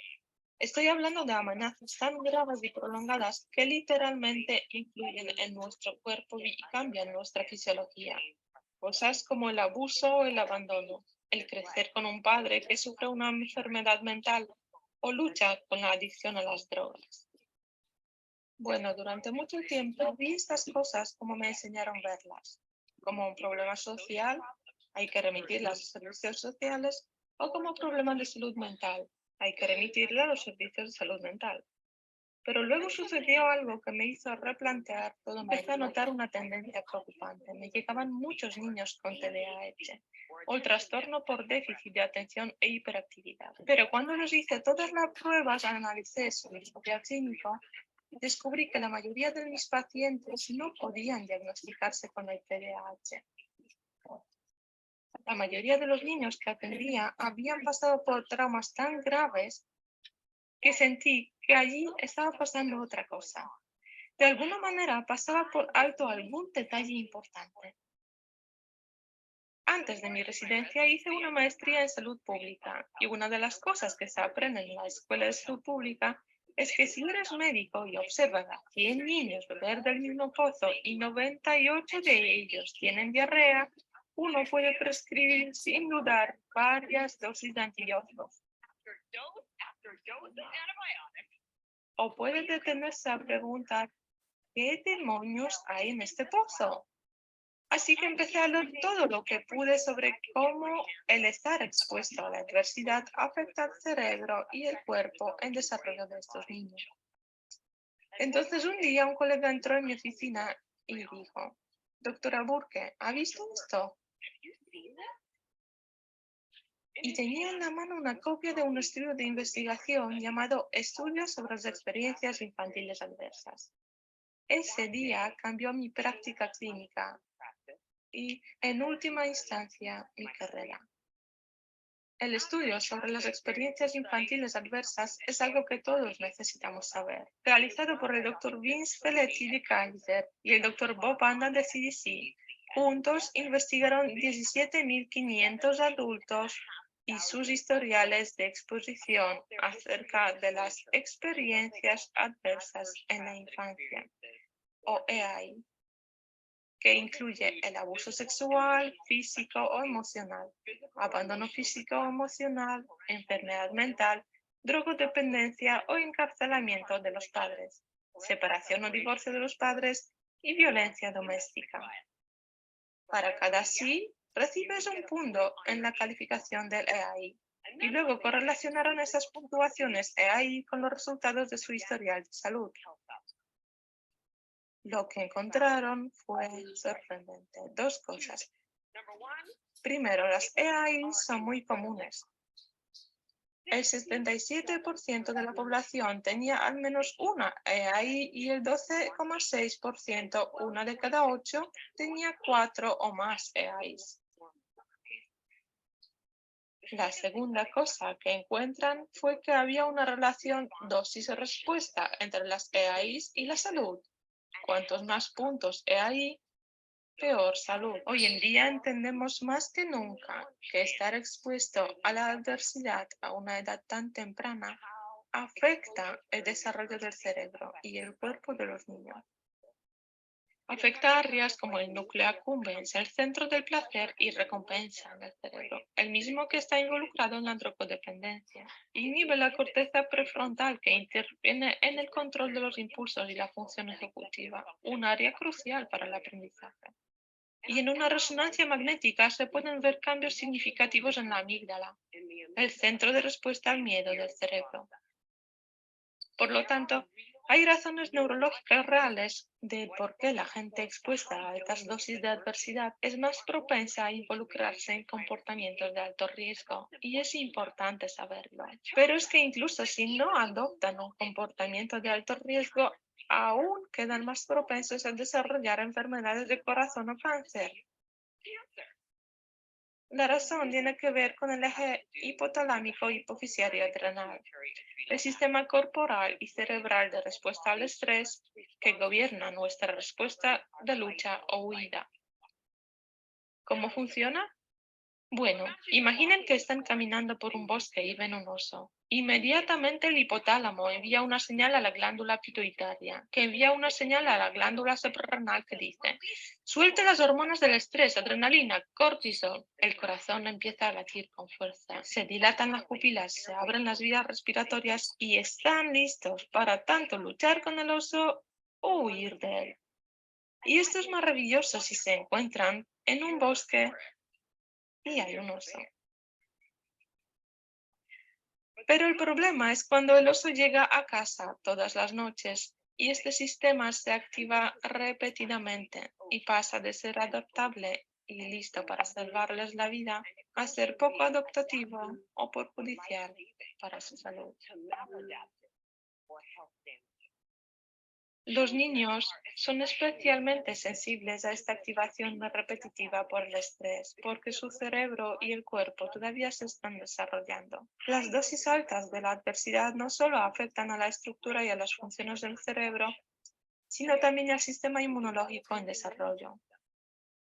Estoy hablando de amenazas tan graves y prolongadas que literalmente influyen en nuestro cuerpo y cambian nuestra fisiología. Cosas como el abuso o el abandono, el crecer con un padre que sufre una enfermedad mental o lucha con la adicción a las drogas. Bueno, durante mucho tiempo vi estas cosas como me enseñaron verlas, como un problema social, hay que remitirlas a los servicios sociales, o como problema de salud mental, hay que remitirla a los servicios de salud mental. Pero luego sucedió algo que me hizo replantear todo. Empecé a notar una tendencia preocupante. Me llegaban muchos niños con TDAH o el trastorno por déficit de atención e hiperactividad. Pero cuando les hice todas las pruebas, analicé su historial clínico, descubrí que la mayoría de mis pacientes no podían diagnosticarse con el TDAH. La mayoría de los niños que atendía habían pasado por traumas tan graves que sentí que allí estaba pasando otra cosa. De alguna manera pasaba por alto algún detalle importante. Antes de mi residencia hice una maestría en salud pública y una de las cosas que se aprende en la escuela de salud pública es que si eres médico y observas a 100 niños beber del mismo pozo y 98 de ellos tienen diarrea, uno puede prescribir sin dudar varias dosis de antibióticos. O puede detenerse a preguntar, ¿qué demonios hay en este pozo? Así que empecé a leer todo lo que pude sobre cómo el estar expuesto a la adversidad afecta al cerebro y el cuerpo en el desarrollo de estos niños. Entonces un día un colega entró en mi oficina y dijo, doctora Burke, ¿ha visto esto? Y tenía en la mano una copia de un estudio de investigación llamado Estudios sobre las experiencias infantiles adversas. Ese día cambió mi práctica clínica y, en última instancia, mi carrera. El estudio sobre las experiencias infantiles adversas es algo que todos necesitamos saber. Realizado por el Dr. Vince Felici de Kaiser y el Dr. Bob Anda de CDC, juntos investigaron 17.500 adultos y sus historiales de exposición acerca de las experiencias adversas en la infancia, o EAI, que incluye el abuso sexual, físico o emocional, abandono físico o emocional, enfermedad mental, drogodependencia o encarcelamiento de los padres, separación o divorcio de los padres y violencia doméstica. Para cada sí, recibes un punto en la calificación del EAI y luego correlacionaron esas puntuaciones EAI con los resultados de su historial de salud. Lo que encontraron fue sorprendente. Dos cosas. Primero, las EAI son muy comunes. El 77% de la población tenía al menos una EAI y el 12,6%, una de cada 8, tenía 4 o más EAIs. La segunda cosa que encuentran fue que había una relación dosis-respuesta entre las EAIs y la salud. Cuantos más puntos EAI, peor salud. Hoy en día entendemos más que nunca que estar expuesto a la adversidad a una edad tan temprana afecta el desarrollo del cerebro y el cuerpo de los niños. Afecta áreas como el núcleo accumbens, el centro del placer y recompensa en el cerebro, el mismo que está involucrado en la drogodependencia. Inhibe la corteza prefrontal que interviene en el control de los impulsos y la función ejecutiva, un área crucial para el aprendizaje. Y en una resonancia magnética se pueden ver cambios significativos en la amígdala, el centro de respuesta al miedo del cerebro. Por lo tanto, hay razones neurológicas reales de por qué la gente expuesta a altas dosis de adversidad es más propensa a involucrarse en comportamientos de alto riesgo, y es importante saberlo. Pero es que incluso si no adoptan un comportamiento de alto riesgo, aún quedan más propensos a desarrollar enfermedades de corazón o cáncer. La razón tiene que ver con el eje hipotalámico hipofisiario adrenal, el sistema corporal y cerebral de respuesta al estrés que gobierna nuestra respuesta de lucha o huida. ¿Cómo funciona? Bueno, imaginen que están caminando por un bosque y ven un oso. Inmediatamente el hipotálamo envía una señal a la glándula pituitaria, que envía una señal a la glándula suprarrenal que dice: suelte las hormonas del estrés, adrenalina, cortisol. El corazón empieza a latir con fuerza, se dilatan las pupilas, se abren las vías respiratorias y están listos para tanto luchar con el oso o huir de él. Y esto es maravilloso si se encuentran en un bosque y hay un oso. Pero el problema es cuando el oso llega a casa todas las noches y este sistema se activa repetidamente y pasa de ser adaptable y listo para salvarles la vida a ser poco adaptativo o perjudicial para su salud. Los niños son especialmente sensibles a esta activación repetitiva por el estrés, porque su cerebro y el cuerpo todavía se están desarrollando. Las dosis altas de la adversidad no solo afectan a la estructura y a las funciones del cerebro, sino también al sistema inmunológico en desarrollo,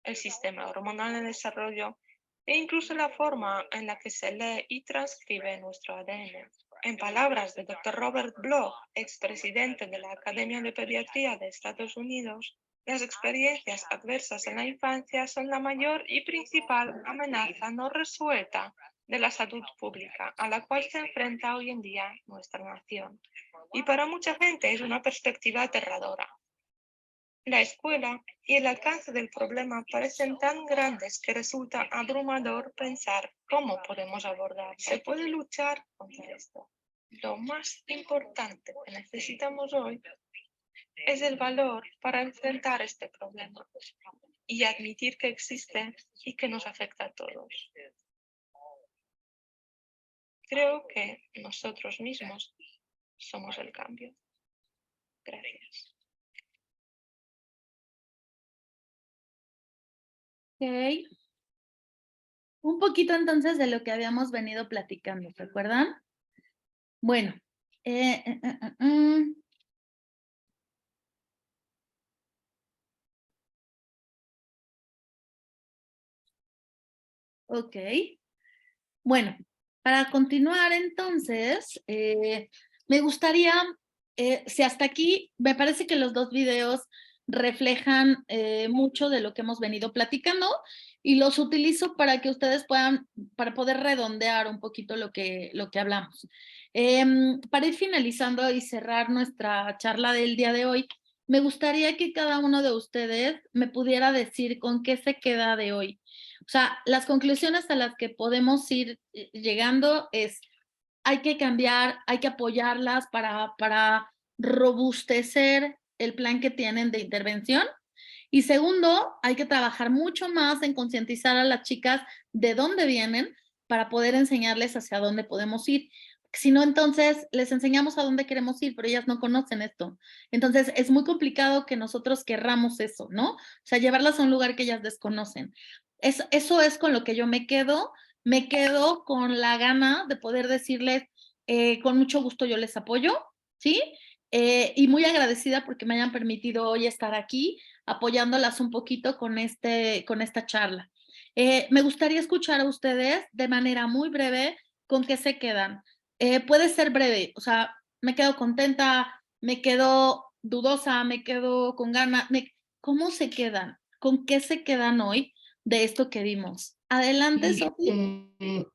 el sistema hormonal en desarrollo e incluso la forma en la que se lee y transcribe nuestro ADN. En palabras del Dr. Robert Bloch, expresidente de la Academia de Pediatría de Estados Unidos, las experiencias adversas en la infancia son la mayor y principal amenaza no resuelta de la salud pública a la cual se enfrenta hoy en día nuestra nación. Y para mucha gente es una perspectiva aterradora. La escuela y el alcance del problema parecen tan grandes que resulta abrumador pensar cómo podemos abordar. Se puede luchar contra esto. Lo más importante que necesitamos hoy es el valor para enfrentar este problema y admitir que existe y que nos afecta a todos. Creo que nosotros mismos somos el cambio. Gracias. Ok. Un poquito entonces de lo que habíamos venido platicando, ¿se acuerdan? Bueno. Ok. Bueno, para continuar entonces, me gustaría, si hasta aquí, me parece que los dos videos reflejan mucho de lo que hemos venido platicando y los utilizo para que ustedes puedan, para poder redondear un poquito lo que hablamos. Para ir finalizando y cerrar nuestra charla del día de hoy, me gustaría que cada uno de ustedes me pudiera decir con qué se queda de hoy. O sea, las conclusiones a las que podemos ir llegando es, hay que cambiar, hay que apoyarlas para robustecer el plan que tienen de intervención. Y segundo, hay que trabajar mucho más en concientizar a las chicas de dónde vienen para poder enseñarles hacia dónde podemos ir. Si no, entonces les enseñamos a dónde queremos ir, pero ellas no conocen esto. Entonces es muy complicado que nosotros querramos eso, ¿no? O sea, llevarlas a un lugar que ellas desconocen. Eso es con lo que yo me quedo con la gana de poder decirles, con mucho gusto yo les apoyo, ¿sí? Y muy agradecida porque me hayan permitido hoy estar aquí apoyándolas un poquito con esta charla. Me gustaría escuchar a ustedes de manera muy breve con qué se quedan. Puede ser breve, o sea, me quedo contenta, me quedo dudosa, me quedo con ganas. ¿Cómo se quedan? ¿Con qué se quedan hoy de esto que vimos? Adelante, Sí, Sofía.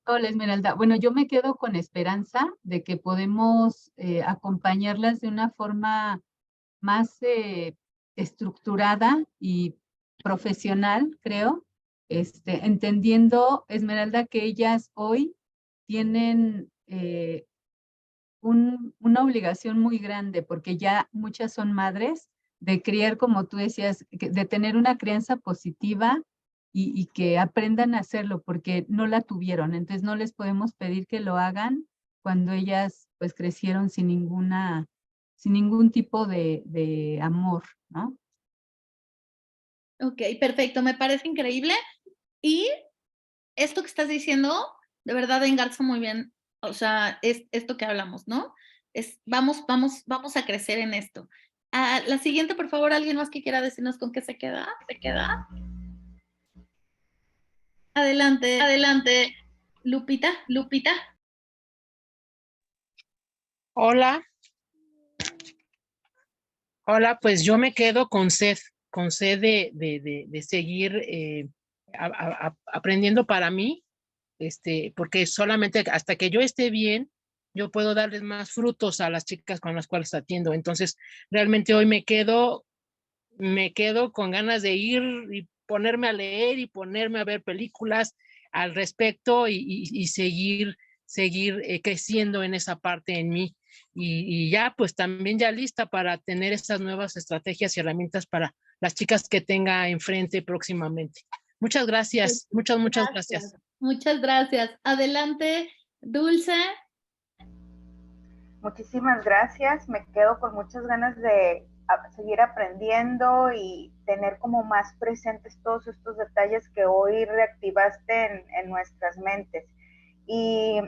hola Esmeralda. Bueno, yo me quedo con esperanza de que podemos acompañarlas de una forma más estructurada y profesional, creo, entendiendo, Esmeralda, que ellas hoy tienen una obligación muy grande, porque ya muchas son madres, de criar, como tú decías, de tener una crianza positiva y que aprendan a hacerlo, porque no la tuvieron. Entonces no les podemos pedir que lo hagan cuando ellas pues crecieron sin ningún tipo de amor, ¿no? Ok, perfecto, me parece increíble. Y esto que estás diciendo, de verdad engarza muy bien, o sea, es esto que hablamos, ¿no? Vamos a crecer en esto. La siguiente, por favor, alguien más que quiera decirnos con qué se queda. Adelante, Lupita. Hola, pues yo me quedo con sed de seguir aprendiendo para mí, porque solamente hasta que yo esté bien, yo puedo darles más frutos a las chicas con las cuales atiendo. Entonces, realmente hoy me quedo con ganas de ir y ponerme a leer y ponerme a ver películas al respecto y seguir creciendo en esa parte en mí. Y ya, pues también ya lista para tener estas nuevas estrategias y herramientas para las chicas que tenga enfrente próximamente. Muchas gracias, muchas gracias. Muchas gracias. Adelante, Dulce. Muchísimas gracias. Me quedo con muchas ganas de seguir aprendiendo y tener como más presentes todos estos detalles que hoy reactivaste en nuestras mentes. Y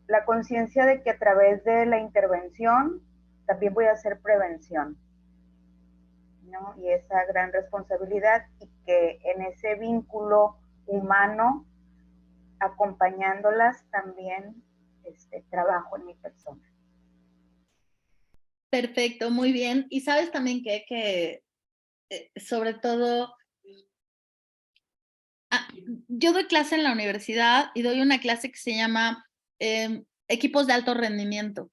la conciencia de que a través de la intervención también voy a hacer prevención, ¿no? Y esa gran responsabilidad, y que en ese vínculo humano, acompañándolas, también trabajo en mi persona. Perfecto, muy bien. Y sabes también que sobre todo, yo doy clase en la universidad y doy una clase que se llama equipos de alto rendimiento.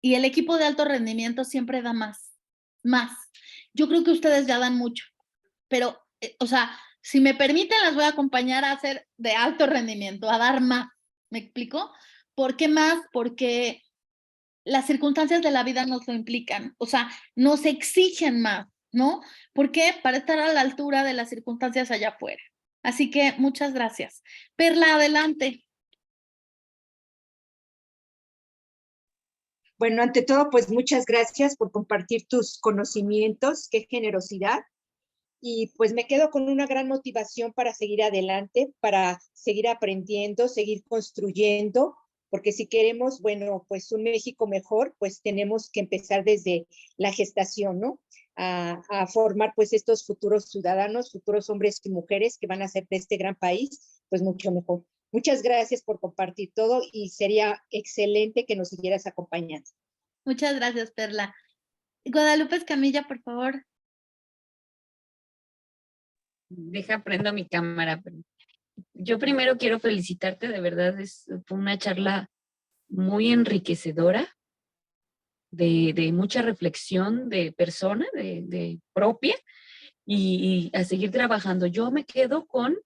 Y el equipo de alto rendimiento siempre da más. Yo creo que ustedes ya dan mucho, pero, o sea, si me permiten, las voy a acompañar a hacer de alto rendimiento, a dar más. ¿Me explico? ¿Por qué más? Porque las circunstancias de la vida nos lo implican, o sea, nos exigen más, ¿no? ¿Por qué? Para estar a la altura de las circunstancias allá afuera. Así que muchas gracias. Perla, adelante. Bueno, ante todo, pues muchas gracias por compartir tus conocimientos, qué generosidad. Y pues me quedo con una gran motivación para seguir adelante, para seguir aprendiendo, seguir construyendo, porque si queremos, bueno, pues un México mejor, pues tenemos que empezar desde la gestación, ¿no? A formar pues estos futuros ciudadanos, futuros hombres y mujeres que van a hacer de este gran país, pues mucho mejor. Muchas gracias por compartir todo y sería excelente que nos siguieras acompañando. Muchas gracias, Perla. Guadalupe Escamilla, por favor. Deja, prendo mi cámara. Yo primero quiero felicitarte, de verdad, fue una charla muy enriquecedora, de mucha reflexión de persona, de propia, y a seguir trabajando. Yo me quedo con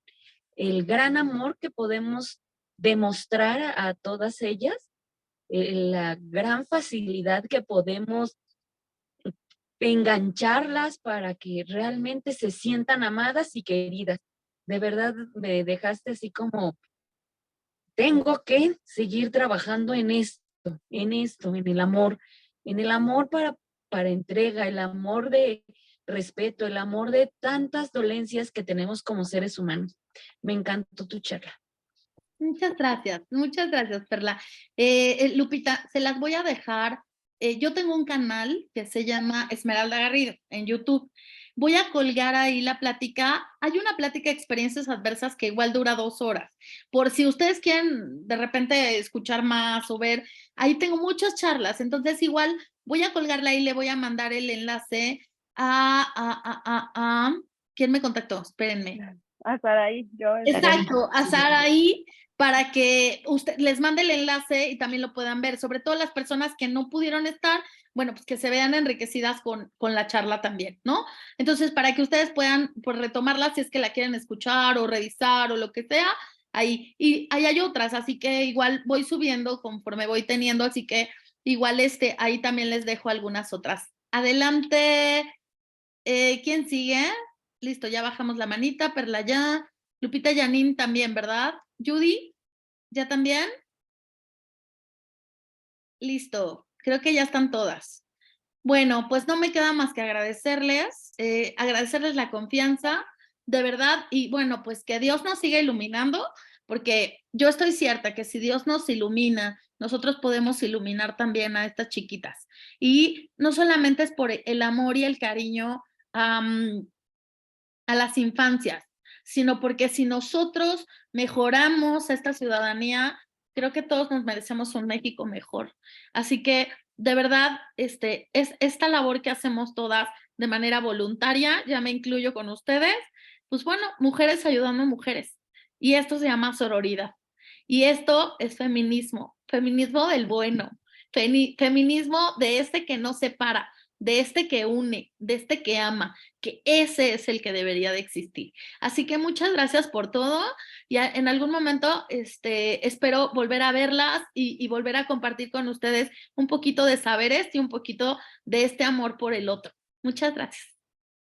el gran amor que podemos demostrar a todas ellas, la gran facilidad que podemos engancharlas para que realmente se sientan amadas y queridas. De verdad me dejaste así como, tengo que seguir trabajando en el amor para entrega, el amor de respeto, el amor de tantas dolencias que tenemos como seres humanos. Me encantó tu charla. Muchas gracias, Perla. Lupita, se las voy a dejar. Yo tengo un canal que se llama Esmeralda Garrido en YouTube. Voy a colgar ahí la plática. Hay una plática de experiencias adversas que igual dura 2 horas. Por si ustedes quieren de repente escuchar más o ver, ahí tengo muchas charlas. Entonces igual voy a colgarla y le voy a mandar el enlace a ¿quién me contactó? Espérenme. A Saraí. Exacto, a Saraí, para que usted les mande el enlace y también lo puedan ver, sobre todo las personas que no pudieron estar, bueno, pues que se vean enriquecidas con la charla también, ¿no? Entonces, para que ustedes puedan pues retomarla si es que la quieren escuchar o revisar o lo que sea, ahí. Y ahí hay otras, así que igual voy subiendo conforme voy teniendo, así que igual ahí también les dejo algunas otras. Adelante, ¿quién sigue? Listo, ya bajamos la manita, Perla ya. Lupita Yanin también, ¿verdad? Judy, ¿ya también? Listo, creo que ya están todas. Bueno, pues no me queda más que agradecerles la confianza, de verdad, y bueno, pues que Dios nos siga iluminando porque yo estoy cierta que si Dios nos ilumina, nosotros podemos iluminar también a estas chiquitas. Y no solamente es por el amor y el cariño a las infancias, sino porque si nosotros mejoramos esta ciudadanía, creo que todos nos merecemos un México mejor. Así que, de verdad, es esta labor que hacemos todas de manera voluntaria, ya me incluyo con ustedes, pues bueno, mujeres ayudando a mujeres. Y esto se llama sororidad. Y esto es feminismo, feminismo del bueno, feminismo de este que no separa, de este que une, de este que ama, que ese es el que debería de existir. Así que muchas gracias por todo. Ya en algún momento espero volver a verlas y volver a compartir con ustedes un poquito de saberes y un poquito de este amor por el otro. Muchas gracias.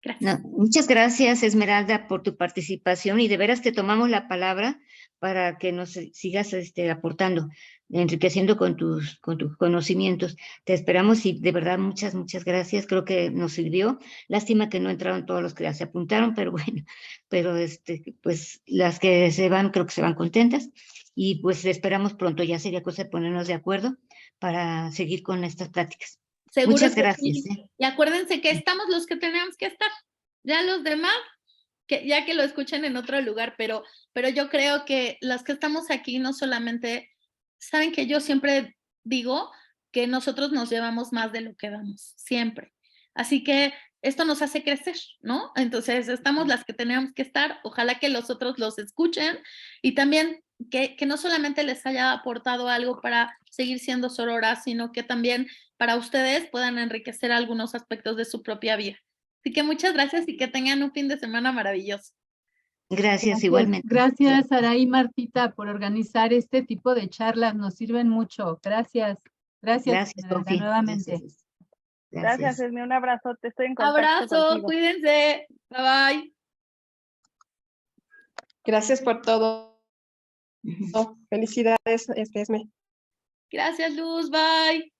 Gracias. No, muchas gracias, Esmeralda, por tu participación y de veras te tomamos la palabra para que nos sigas aportando, enriqueciendo con tus conocimientos. Te esperamos y de verdad muchas gracias. Creo que nos sirvió. Lástima que no entraron todos los que se apuntaron, pero bueno, pero pues las que se van, creo que se van contentas y pues esperamos pronto. Ya sería cosa de ponernos de acuerdo para seguir con estas pláticas. Seguro muchas que gracias. sí. Y acuérdense que estamos los que tenemos que estar. Ya los demás, ya que lo escuchen en otro lugar, pero yo creo que las que estamos aquí no solamente, saben que yo siempre digo que nosotros nos llevamos más de lo que damos, siempre. Así que esto nos hace crecer, ¿no? Entonces estamos las que tenemos que estar, ojalá que los otros los escuchen y también que no solamente les haya aportado algo para seguir siendo sororas, sino que también para ustedes puedan enriquecer algunos aspectos de su propia vida. Así que muchas gracias y que tengan un fin de semana maravilloso. Gracias, igualmente. Gracias, Saraí y Martita, por organizar este tipo de charlas. Nos sirven mucho. Gracias. Gracias, Sofi. nuevamente. Gracias, Esme. Un abrazo. Te estoy en contacto. Abrazo, contigo. cuídense. Bye bye. Gracias por todo. Felicidades, Esme. Gracias, Luz. Bye.